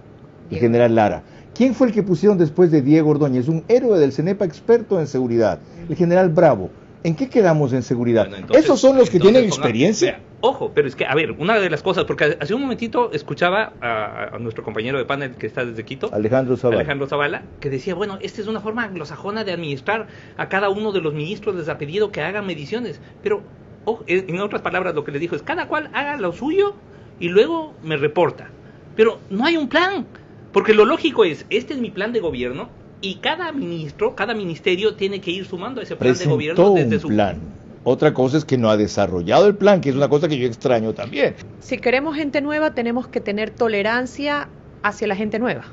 El general Lara. ¿Quién fue el que pusieron después de Diego Ordóñez? Un héroe del CENEPA experto en seguridad. El general Bravo. ¿En qué quedamos en seguridad? Bueno, entonces, ¿esos son los que tienen experiencia? Ojo, pero es que, a ver, una de las cosas, porque hace un momentito escuchaba a nuestro compañero de panel que está desde Quito, Alejandro Zavala, que decía, bueno, esta es una forma anglosajona de administrar a cada uno de los ministros, les ha pedido que hagan mediciones, pero, ojo, en otras palabras, lo que le dijo es, cada cual haga lo suyo y luego me reporta. Pero no hay un plan, porque lo lógico es, este es mi plan de gobierno, y cada ministro, cada ministerio tiene que ir sumando a ese plan de gobierno desde su plan. Otra cosa es que no ha desarrollado el plan, que es una cosa que yo extraño también. Si queremos gente nueva, tenemos que tener tolerancia hacia la gente nueva.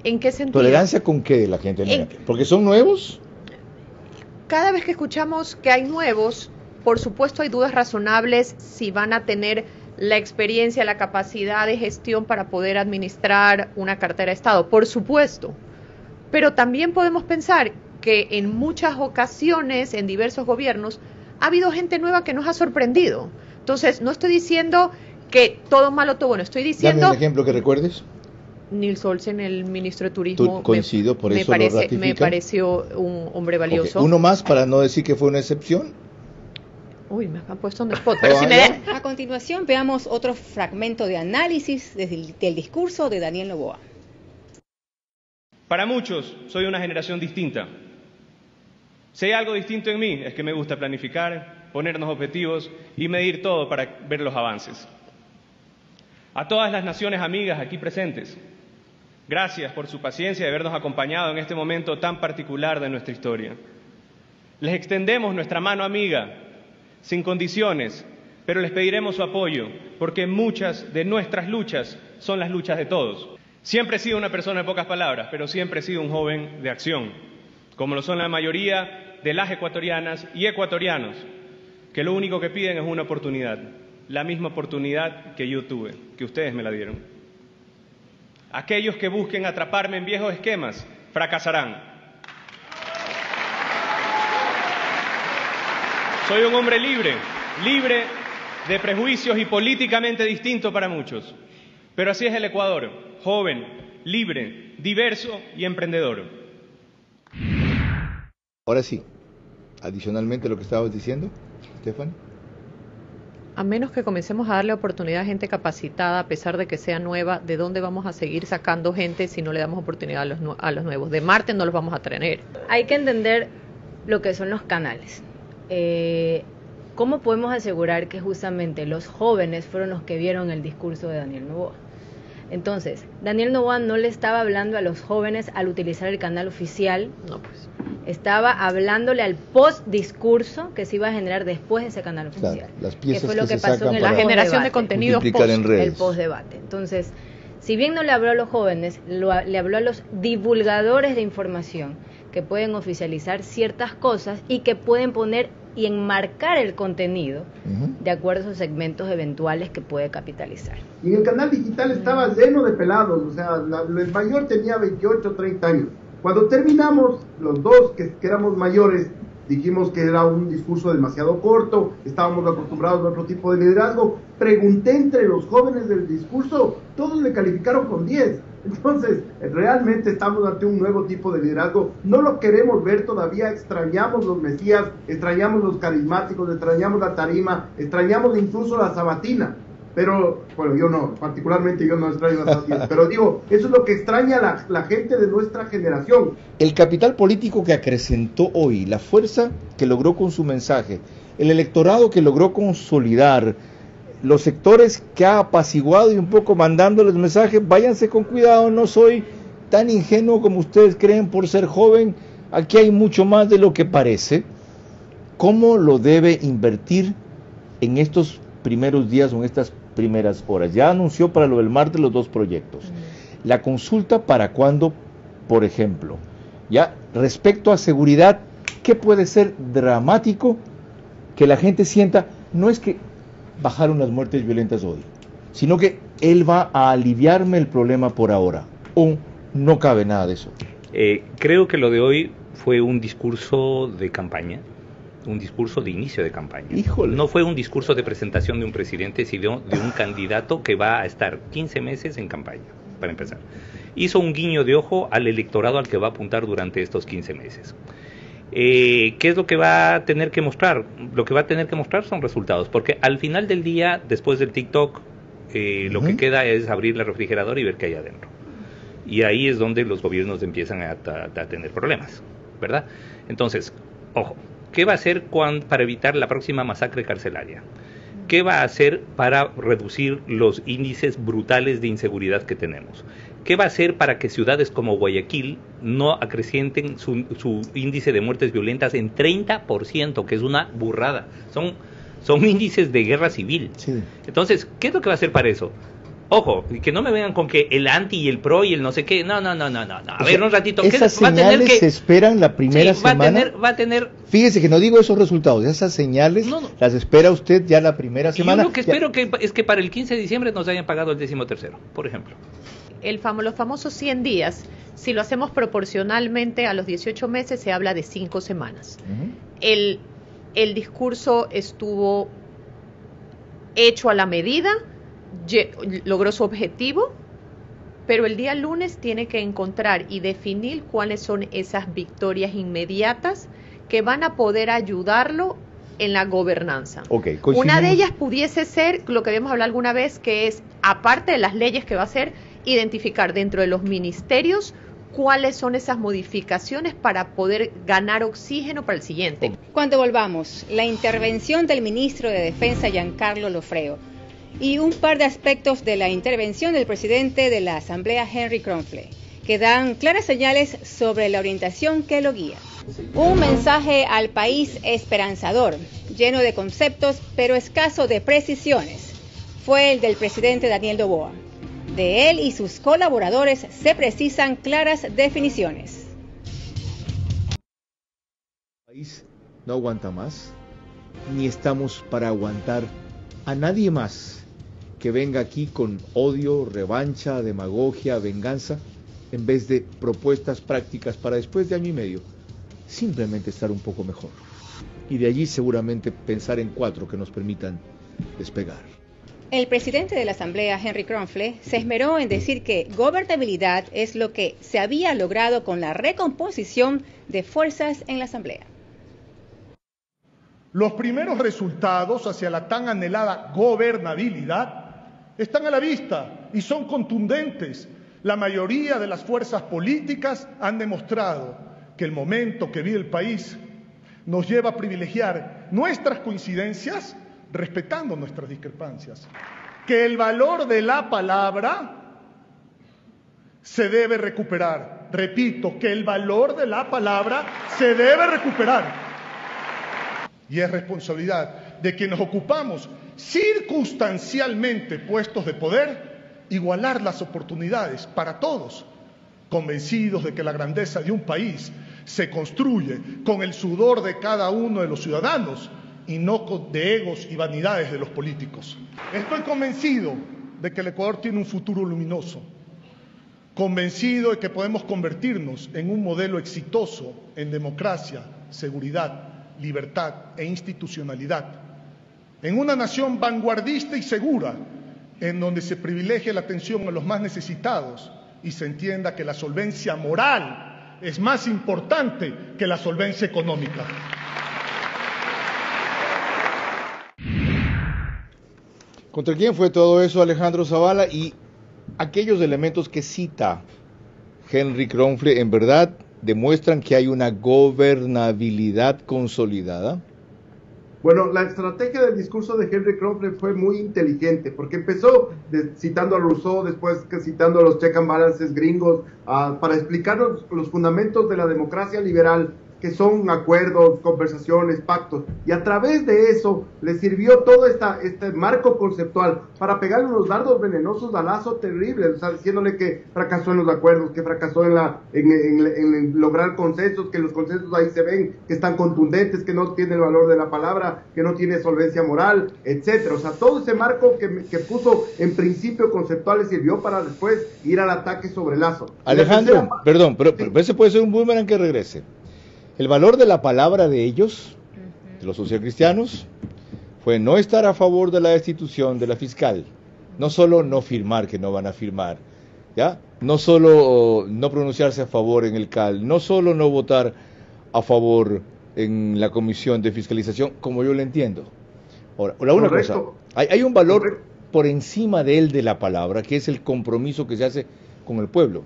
¿En qué sentido? ¿Tolerancia con qué de la gente nueva? ¿Porque son nuevos? Cada vez que escuchamos que hay nuevos, por supuesto hay dudas razonables si van a tener la experiencia, la capacidad de gestión para poder administrar una cartera de Estado, por supuesto. Pero también podemos pensar que en muchas ocasiones, en diversos gobiernos, ha habido gente nueva que nos ha sorprendido. Entonces, no estoy diciendo que todo malo, todo bueno. Estoy diciendo... Dame un ejemplo que recuerdes. Nils Olsen, el ministro de Turismo, coincido, por eso lo ratifica. Me pareció un hombre valioso. Okay. Uno más para no decir que fue una excepción. Uy, me han puesto en spot. Pero si me A continuación, veamos otro fragmento de análisis del discurso de Daniel Noboa. Para muchos, soy una generación distinta. Si hay algo distinto en mí, es que me gusta planificar, ponernos objetivos y medir todo para ver los avances. A todas las naciones amigas aquí presentes, gracias por su paciencia de habernos acompañado en este momento tan particular de nuestra historia. Les extendemos nuestra mano amiga, sin condiciones, pero les pediremos su apoyo, porque muchas de nuestras luchas son las luchas de todos. Siempre he sido una persona de pocas palabras, pero siempre he sido un joven de acción, como lo son la mayoría de las ecuatorianas y ecuatorianos, que lo único que piden es una oportunidad, la misma oportunidad que yo tuve, que ustedes me la dieron. Aquellos que busquen atraparme en viejos esquemas fracasarán. Soy un hombre libre de prejuicios y políticamente distinto para muchos. Pero así es el Ecuador, joven, libre, diverso y emprendedor. Ahora sí, adicionalmente lo que estabas diciendo, Stephanie. A menos que comencemos a darle oportunidad a gente capacitada, a pesar de que sea nueva, ¿de dónde vamos a seguir sacando gente si no le damos oportunidad a los nuevos? De Marte no los vamos a tener. Hay que entender lo que son los canales. ¿Cómo podemos asegurar que justamente los jóvenes fueron los que vieron el discurso de Daniel Noboa? Entonces, Daniel Noboa no le estaba hablando a los jóvenes al utilizar el canal oficial, no, pues. Estaba hablándole al post-discurso que se iba a generar después de ese canal oficial. Claro, las piezas que fue lo que se pasó en la generación de contenidos post, el post-debate. Entonces, si bien no le habló a los jóvenes, le habló a los divulgadores de información que pueden oficializar ciertas cosas y que pueden poner y enmarcar el contenido de acuerdo a esos segmentos eventuales que puede capitalizar. Y en el canal digital estaba lleno de pelados, o sea, el mayor tenía 28, 30 años. Cuando terminamos, los dos que éramos mayores, dijimos que era un discurso demasiado corto, estábamos acostumbrados a otro tipo de liderazgo. Pregunté entre los jóvenes del discurso, todos le calificaron con 10. Entonces, realmente estamos ante un nuevo tipo de liderazgo. No lo queremos ver todavía, extrañamos los mesías, extrañamos los carismáticos, extrañamos la tarima, extrañamos incluso la sabatina. Pero, bueno, yo no, particularmente yo no extraño las sabatina. Pero digo, eso es lo que extraña la gente de nuestra generación. El capital político que acrecentó hoy, la fuerza que logró con su mensaje, el electorado que logró consolidar, los sectores que ha apaciguado y un poco mandándoles mensajes, váyanse con cuidado, no soy tan ingenuo como ustedes creen por ser joven, aquí hay mucho más de lo que parece. ¿Cómo lo debe invertir en estos primeros días o en estas primeras horas? Ya anunció para lo del martes los 2 proyectos. La consulta para cuándo, por ejemplo. Ya respecto a seguridad, ¿qué puede ser dramático que la gente sienta? No es que bajaron las muertes violentas hoy, sino que él va a aliviarme el problema por ahora, o no cabe nada de eso. Creo que lo de hoy fue un discurso de campaña, un discurso de inicio de campaña. Híjole. No fue un discurso de presentación de un presidente, sino de un candidato que va a estar 15 meses en campaña, para empezar. Hizo un guiño de ojo al electorado al que va a apuntar durante estos 15 meses. ¿Qué es lo que va a tener que mostrar? Lo que va a tener que mostrar son resultados, porque al final del día, después del TikTok, lo que queda es abrir la refrigeradora y ver qué hay adentro. Y ahí es donde los gobiernos empiezan a tener problemas, ¿verdad? Entonces, ojo, ¿qué va a hacer para evitar la próxima masacre carcelaria? ¿Qué va a hacer para reducir los índices brutales de inseguridad que tenemos? ¿Qué va a hacer para que ciudades como Guayaquil no acrecienten su índice de muertes violentas en 30%, que es una burrada? Son índices de guerra civil. Sí. Entonces, ¿qué es lo que va a hacer para eso? Ojo, que no me vengan con que el anti y el pro y el no sé qué. No. A ver, un ratito. Esas señales se esperan la primera semana. Va a tener. Fíjese que no digo esos resultados. Esas señales las espera usted ya la primera semana. Yo lo que espero es que para el 15 de diciembre nos hayan pagado el 13º, por ejemplo. Los famosos 100 días, si lo hacemos proporcionalmente a los 18 meses, se habla de 5 semanas. El discurso estuvo hecho a la medida, logró su objetivo, pero el día lunes tiene que encontrar y definir cuáles son esas victorias inmediatas que van a poder ayudarlo en la gobernanza. Una de ellas pudiese ser lo que habíamos hablado alguna vez, que es, aparte de las leyes que va a hacer, identificar dentro de los ministerios cuáles son esas modificaciones para poder ganar oxígeno para el siguiente. Cuando volvamos, la intervención del ministro de Defensa, Giancarlo Lofreo, y un par de aspectos de la intervención del presidente de la Asamblea, Henry Kronfle, que dan claras señales sobre la orientación que lo guía. Un mensaje al país esperanzador, lleno de conceptos, pero escaso de precisiones, fue el del presidente Daniel Noboa. De él y sus colaboradores se precisan claras definiciones. El país no aguanta más, ni estamos para aguantar a nadie más que venga aquí con odio, revancha, demagogia, venganza, en vez de propuestas prácticas para después de año y medio, simplemente estar un poco mejor. Y de allí seguramente pensar en 4 que nos permitan despegar. El presidente de la Asamblea, Henry Kronfle, se esmeró en decir que gobernabilidad es lo que se había logrado con la recomposición de fuerzas en la Asamblea. Los primeros resultados hacia la tan anhelada gobernabilidad están a la vista y son contundentes. La mayoría de las fuerzas políticas han demostrado que el momento que vive el país nos lleva a privilegiar nuestras coincidencias respetando nuestras discrepancias, que el valor de la palabra se debe recuperar. Repito, que el valor de la palabra se debe recuperar. Y es responsabilidad de quienes ocupamos circunstancialmente puestos de poder, igualar las oportunidades para todos, convencidos de que la grandeza de un país se construye con el sudor de cada uno de los ciudadanos, y no de egos y vanidades de los políticos. Estoy convencido de que el Ecuador tiene un futuro luminoso, convencido de que podemos convertirnos en un modelo exitoso en democracia, seguridad, libertad e institucionalidad, en una nación vanguardista y segura, en donde se privilegie la atención a los más necesitados y se entienda que la solvencia moral es más importante que la solvencia económica. ¿Contra quién fue todo eso, Alejandro Zavala? Y aquellos elementos que cita Henry Kronfle, ¿en verdad demuestran que hay una gobernabilidad consolidada? Bueno, la estrategia del discurso de Henry Kronfle fue muy inteligente, porque empezó citando a Rousseau, después citando a los check and balances gringos, para explicarnos los fundamentos de la democracia liberal, que son acuerdos, conversaciones, pactos, y a través de eso le sirvió todo este marco conceptual para pegarle unos dardos venenosos al Lazo terrible, o sea, diciéndole que fracasó en los acuerdos, que fracasó en lograr consensos, que los consensos ahí se ven, que están contundentes, que no tiene el valor de la palabra, que no tiene solvencia moral, etcétera. O sea, todo ese marco que puso en principio conceptual le sirvió para después ir al ataque sobre Lazo. Alejandro, perdón, pero ese puede ser un boomerang que regrese. El valor de la palabra de ellos, de los socialcristianos, fue no estar a favor de la destitución de la fiscal, no solo no firmar, que no van a firmar, ¿ya? No solo no pronunciarse a favor en el CAL, no solo no votar a favor en la comisión de fiscalización, como yo lo entiendo. Ahora, una cosa, hay un valor por encima de la palabra, que es el compromiso que se hace con el pueblo.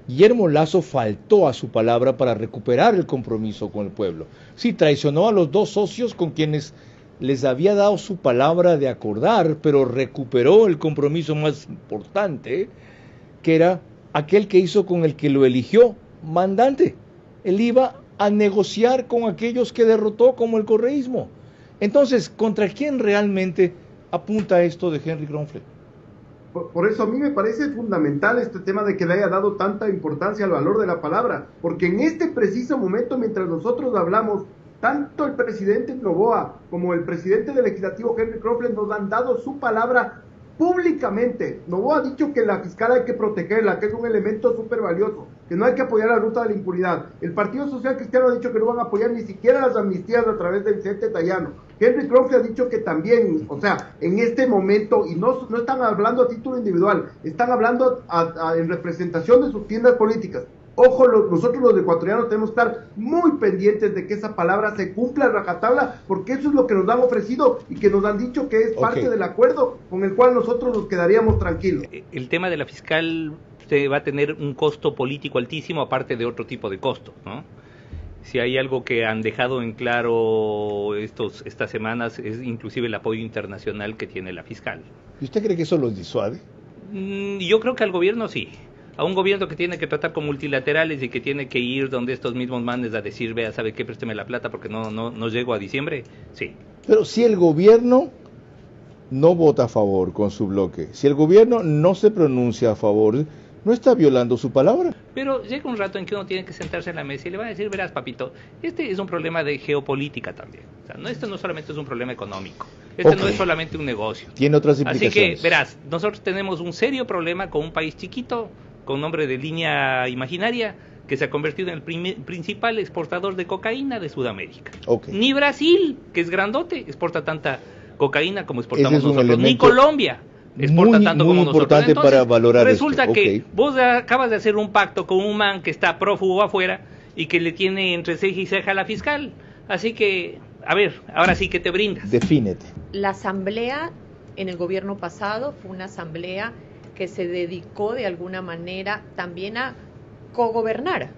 Guillermo Lazo faltó a su palabra para recuperar el compromiso con el pueblo. Sí, traicionó a los 2 socios con quienes les había dado su palabra de acordar, pero recuperó el compromiso más importante, que era aquel que hizo con el que lo eligió mandante. Él iba a negociar con aquellos que derrotó, como el correísmo. Entonces, ¿contra quién realmente apunta esto de Henry Kronfle? Por eso a mí me parece fundamental este tema de que le haya dado tanta importancia al valor de la palabra, porque en este preciso momento, mientras nosotros hablamos, tanto el presidente Noboa como el presidente del Legislativo, Henry Cronfle, nos han dado su palabra públicamente. Noboa ha dicho que la fiscal hay que protegerla, que es un elemento súper valioso, que no hay que apoyar la ruta de la impunidad. El Partido Social Cristiano ha dicho que no van a apoyar ni siquiera las amnistías a través de Vicente Tayano. Henry Cronfle ha dicho que también, o sea, en este momento, y no están hablando a título individual, están hablando en representación de sus tiendas políticas. Ojo, nosotros los ecuatorianos tenemos que estar muy pendientes de que esa palabra se cumpla a rajatabla, porque eso es lo que nos han ofrecido y que nos han dicho que es parte del acuerdo con el cual nosotros nos quedaríamos tranquilos. El tema de la fiscal va a tener un costo político altísimo, aparte de otro tipo de costos, ¿no? Si hay algo que han dejado en claro estas semanas es inclusive el apoyo internacional que tiene la fiscal. ¿Y usted cree que eso los disuade? Yo creo que al gobierno sí. A un gobierno que tiene que tratar con multilaterales y que tiene que ir donde estos mismos manes a decir, vea, ¿sabe qué? Présteme la plata porque no llego a diciembre, sí. Pero si el gobierno no vota a favor con su bloque, si el gobierno no se pronuncia a favor, ¿no está violando su palabra? Pero llega un rato en que uno tiene que sentarse en la mesa y le va a decir, verás, papito, este es un problema de geopolítica también. O sea, esto no solamente es un problema económico, no es solamente un negocio. Tiene otras implicaciones. Así que, verás, nosotros tenemos un serio problema con un país chiquito, con nombre de línea imaginaria, que se ha convertido en el principal exportador de cocaína de Sudamérica. Ni Brasil, que es grandote, exporta tanta cocaína como exportamos nosotros, ni Colombia exporta tanto como nosotros. Importante. Entonces, para valorar resulta que vos acabas de hacer un pacto con un man que está prófugo afuera y que le tiene entre ceja y ceja a la fiscal. Así que, a ver, ahora sí que te brindas. Defínete. La asamblea en el gobierno pasado fue una asamblea que se dedicó de alguna manera también a cogobernar.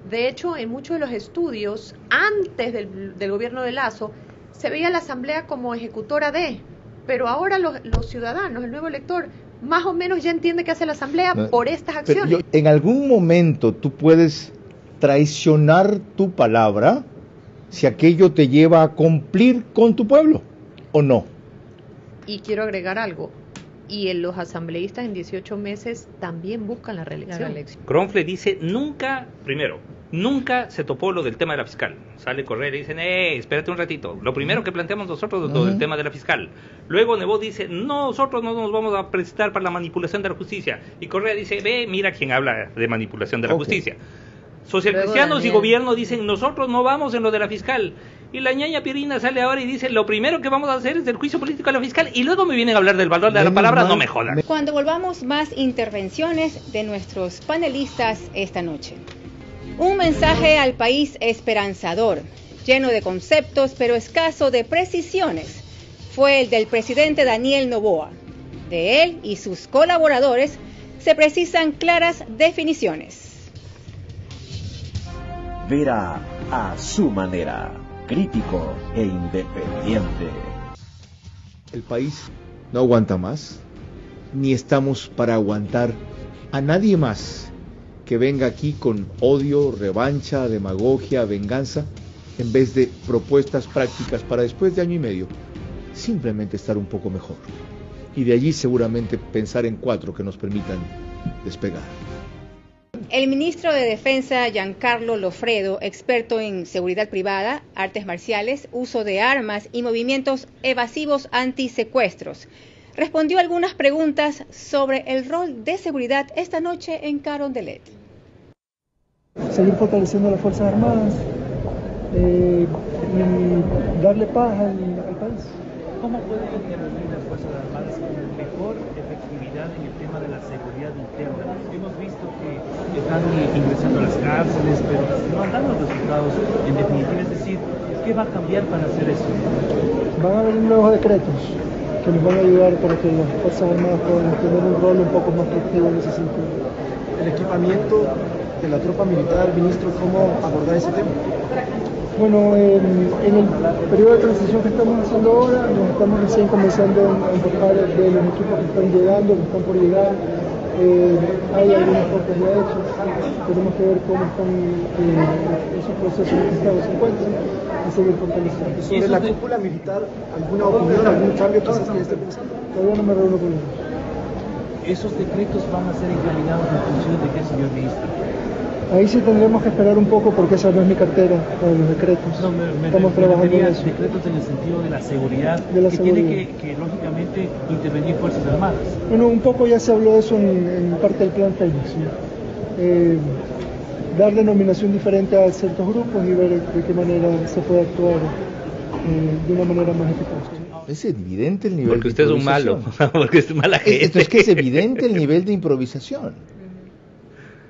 De hecho, en muchos de los estudios, antes del gobierno de Lasso, se veía la asamblea como ejecutora de, pero ahora los ciudadanos, el nuevo elector, más o menos ya entiende qué hace la asamblea por estas acciones. En algún momento tú puedes traicionar tu palabra si aquello te lleva a cumplir con tu pueblo, ¿o no? Y quiero agregar algo. Y los asambleístas en 18 meses también buscan la reelección. Cronfle dice, nunca se topó lo del tema de la fiscal. Sale Correa y le dicen, espérate un ratito. Lo primero que planteamos nosotros es lo del tema de la fiscal. Luego Nebot dice, nosotros no nos vamos a prestar para la manipulación de la justicia. Y Correa dice, mira quién habla de manipulación de la justicia. Socialcristianos y gobierno dicen, nosotros no vamos en lo de la fiscal. Y la ñaña Pirina sale ahora y dice, lo primero que vamos a hacer es el juicio político a la fiscal, y luego me vienen a hablar del valor de la palabra, no me jodan. Cuando volvamos, más intervenciones de nuestros panelistas esta noche. Un mensaje al país esperanzador, lleno de conceptos, pero escaso de precisiones, fue el del presidente Daniel Noboa. De él y sus colaboradores se precisan claras definiciones. Verá a su manera. Crítico e independiente. El país no aguanta más, ni estamos para aguantar a nadie más que venga aquí con odio, revancha, demagogia, venganza, en vez de propuestas prácticas para después de año y medio, simplemente estar un poco mejor. Y de allí seguramente pensar en 4 que nos permitan despegar. El ministro de Defensa, Giancarlo Lofredo, experto en seguridad privada, artes marciales, uso de armas y movimientos evasivos antisecuestros, respondió algunas preguntas sobre el rol de seguridad esta noche en Carondelet. Seguir fortaleciendo las Fuerzas Armadas y darle paz al país. ¿Cómo pueden intervenir las Fuerzas Armadas con mejor efectividad en el tema de la seguridad interna? Hemos visto que están ingresando a las cárceles, pero no han dado resultados en definitiva. Es decir, ¿qué va a cambiar para hacer eso? Van a haber nuevos decretos que nos van a ayudar para que las Fuerzas Armadas puedan tener un rol un poco más proactivo en ese sentido. El equipamiento de la tropa militar, ministro, ¿cómo abordar ese tema? Bueno, en el periodo de transición que estamos haciendo ahora, nos estamos recién comenzando a enfocar de los equipos que están llegando, que están por llegar. Hay algunos cortes ya hechos, tenemos que ver cómo están esos procesos en que se encuentran y seguir fortaleciendo. ¿Sobre la cúpula militar, alguna opinión, algún cambio quizás que esté pensando? Todavía no me reúno con ellos. ¿esos decretos van a ser encaminados en función de qué, señor ministro? Ahí sí tendremos que esperar un poco porque esa no es mi cartera, con los decretos. No, estamos trabajando en eso. Decretos en el sentido de la seguridad, tiene que lógicamente intervenir Fuerzas Armadas. Bueno, un poco ya se habló de eso en parte del plan Fénix, ¿sí? Dar denominación diferente a ciertos grupos y ver de qué manera se puede actuar de una manera más eficaz. Es evidente el nivel porque usted de es un malo, porque es mala gente. Es que es evidente el nivel de improvisación.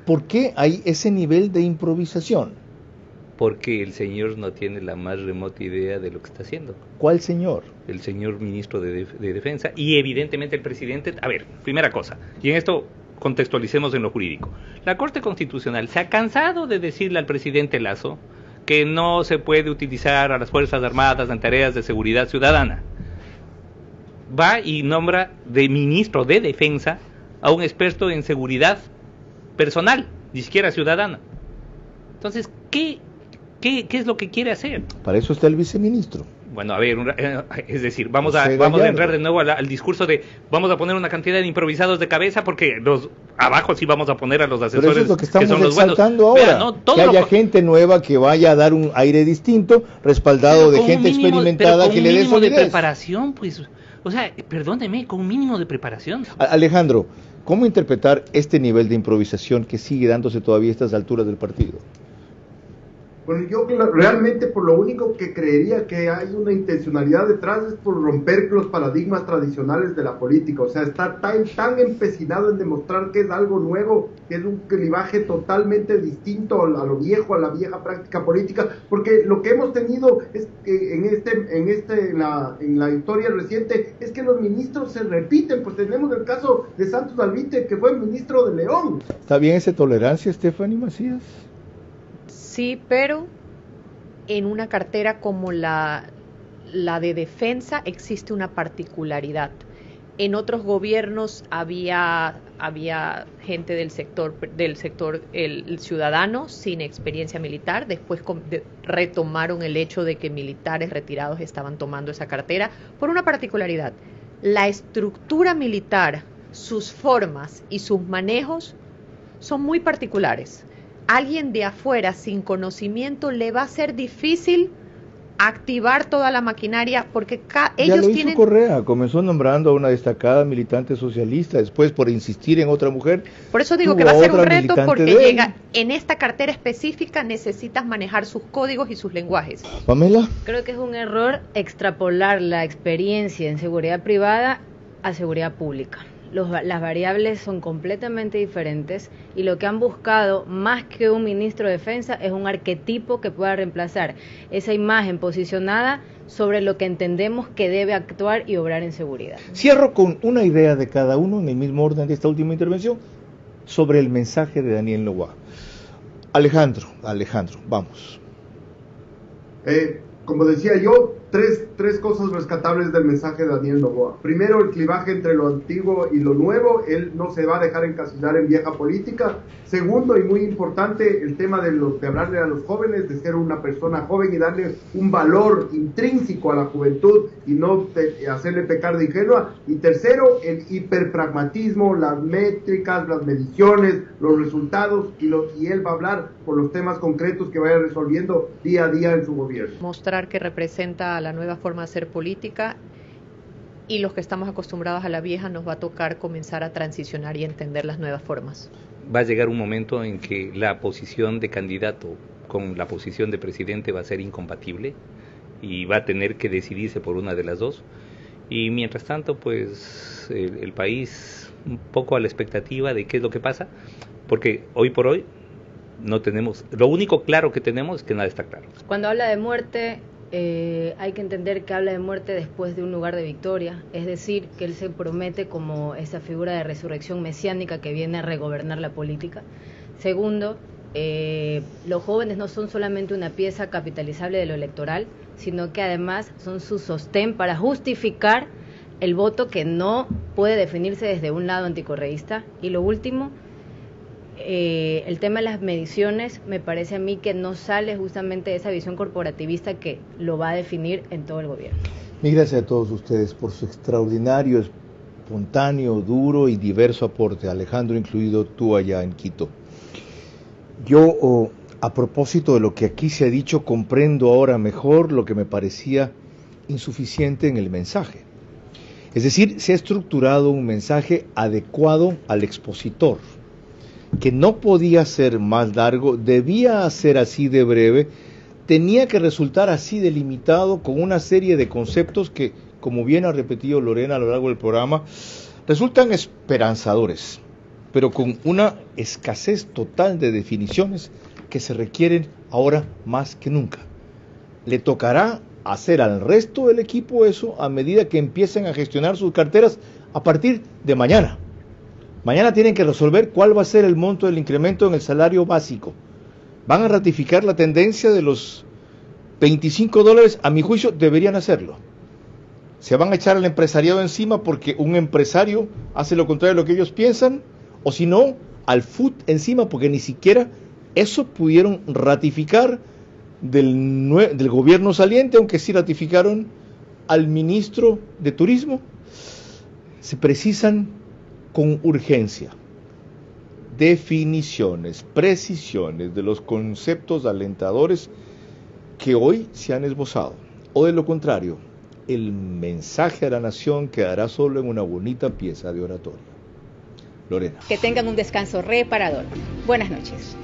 ¿Por qué hay ese nivel de improvisación? Porque el señor no tiene la más remota idea de lo que está haciendo. ¿Cuál señor? El señor ministro de Defensa y evidentemente el presidente. A ver, primera cosa, y en esto contextualicemos en lo jurídico. La Corte Constitucional se ha cansado de decirle al presidente Lasso que no se puede utilizar a las Fuerzas Armadas en tareas de seguridad ciudadana. Va y nombra de ministro de Defensa a un experto en seguridad personal, ni siquiera ciudadana. Entonces, ¿qué es lo que quiere hacer? Para eso está el viceministro. Bueno, a ver, es decir, vamos a entrar de nuevo al discurso de vamos a poner una cantidad de improvisados de cabeza porque los abajo sí vamos a poner a los asesores. Pero eso es lo que estamos son los exaltando buenos. ahora. Vea, ¿no? Que haya gente nueva que vaya a dar un aire distinto, respaldado de gente experimentada que le dé solidez. Con un mínimo de preparación, pues, o sea, perdóneme, con un mínimo de preparación. Alejandro, ¿cómo interpretar este nivel de improvisación que sigue dándose todavía a estas alturas del partido? Bueno, yo realmente por lo único que creería que hay una intencionalidad detrás es por romper los paradigmas tradicionales de la política, o sea, está tan empecinado en demostrar que es algo nuevo, que es un clivaje totalmente distinto a lo viejo, a la vieja práctica política, porque lo que hemos tenido es que en la historia reciente es que los ministros se repiten, pues tenemos el caso de Santos Alvite, que fue ministro de León. ¿Está bien esa tolerancia, Stephanie Macías? Sí, pero en una cartera como la de defensa existe una particularidad. En otros gobiernos había gente del sector el ciudadano sin experiencia militar, después retomaron el hecho de que militares retirados estaban tomando esa cartera por una particularidad. La estructura militar, sus formas y sus manejos son muy particulares. Alguien de afuera sin conocimiento le va a ser difícil activar toda la maquinaria porque ellos ya lo hizo tienen... Correa, comenzó nombrando a una destacada militante socialista, después por insistir en otra mujer. Por eso digo que va a ser un reto porque en esta cartera específica necesitas manejar sus códigos y sus lenguajes. Pamela. Creo que es un error extrapolar la experiencia en seguridad privada a seguridad pública. Las variables son completamente diferentes y lo que han buscado más que un ministro de defensa es un arquetipo que pueda reemplazar esa imagen posicionada sobre lo que entendemos que debe actuar y obrar en seguridad. Cierro con una idea de cada uno en el mismo orden de esta última intervención sobre el mensaje de Daniel Noboa. Alejandro, vamos. Como decía yo, tres cosas rescatables del mensaje de Daniel Noboa. Primero, el clivaje entre lo antiguo y lo nuevo. Él no se va a dejar encasillar en vieja política. Segundo, y muy importante, el tema de hablarle a los jóvenes, de ser una persona joven y darle un valor intrínseco a la juventud y no hacerle pecar de ingenua. Y tercero, el hiperpragmatismo, las métricas, las mediciones, los resultados, y él va a hablar por los temas concretos que vaya resolviendo día a día en su gobierno. Mostrar que representa la nueva forma de hacer política y los que estamos acostumbrados a la vieja nos va a tocar comenzar a transicionar y entender las nuevas formas. Va a llegar un momento en que la posición de candidato con la posición de presidente va a ser incompatible y va a tener que decidirse por una de las dos. Y mientras tanto, pues el país un poco a la expectativa de qué es lo que pasa, porque hoy por hoy no tenemos, lo único claro que tenemos es que nada está claro. Cuando habla de muerte, hay que entender que habla de muerte después de un lugar de victoria, es decir, que él se promete como esa figura de resurrección mesiánica que viene a regobernar la política. Segundo, los jóvenes no son solamente una pieza capitalizable de lo electoral, sino que además son su sostén para justificar el voto que no puede definirse desde un lado anticorreísta. Y lo último, el tema de las mediciones, me parece a mí que no sale justamente de esa visión corporativista que lo va a definir en todo el gobierno. Mil gracias a todos ustedes por su extraordinario espontáneo, duro y diverso aporte, Alejandro, incluido tú allá en Quito. Yo, a propósito de lo que aquí se ha dicho, comprendo ahora mejor lo que me parecía insuficiente en el mensaje. Es decir, se ha estructurado un mensaje adecuado al expositor, que no podía ser más largo, debía ser así de breve, tenía que resultar así delimitado con una serie de conceptos que, como bien ha repetido Lorena a lo largo del programa, resultan esperanzadores, pero con una escasez total de definiciones que se requieren ahora más que nunca. Le tocará hacer al resto del equipo eso a medida que empiecen a gestionar sus carteras a partir de mañana. Mañana tienen que resolver cuál va a ser el monto del incremento en el salario básico. ¿Van a ratificar la tendencia de los $25? A mi juicio deberían hacerlo. ¿Se van a echar al empresariado encima porque un empresario hace lo contrario de lo que ellos piensan? O si no, al FUT encima porque ni siquiera eso pudieron ratificar del gobierno saliente, aunque sí ratificaron al ministro de Turismo. Se precisan con urgencia definiciones, precisiones de los conceptos alentadores que hoy se han esbozado, o de lo contrario, el mensaje a la nación quedará solo en una bonita pieza de oratoria. Lorena. Que tengan un descanso reparador. Buenas noches.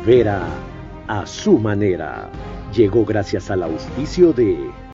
Vera a su manera. Llegó gracias al auspicio de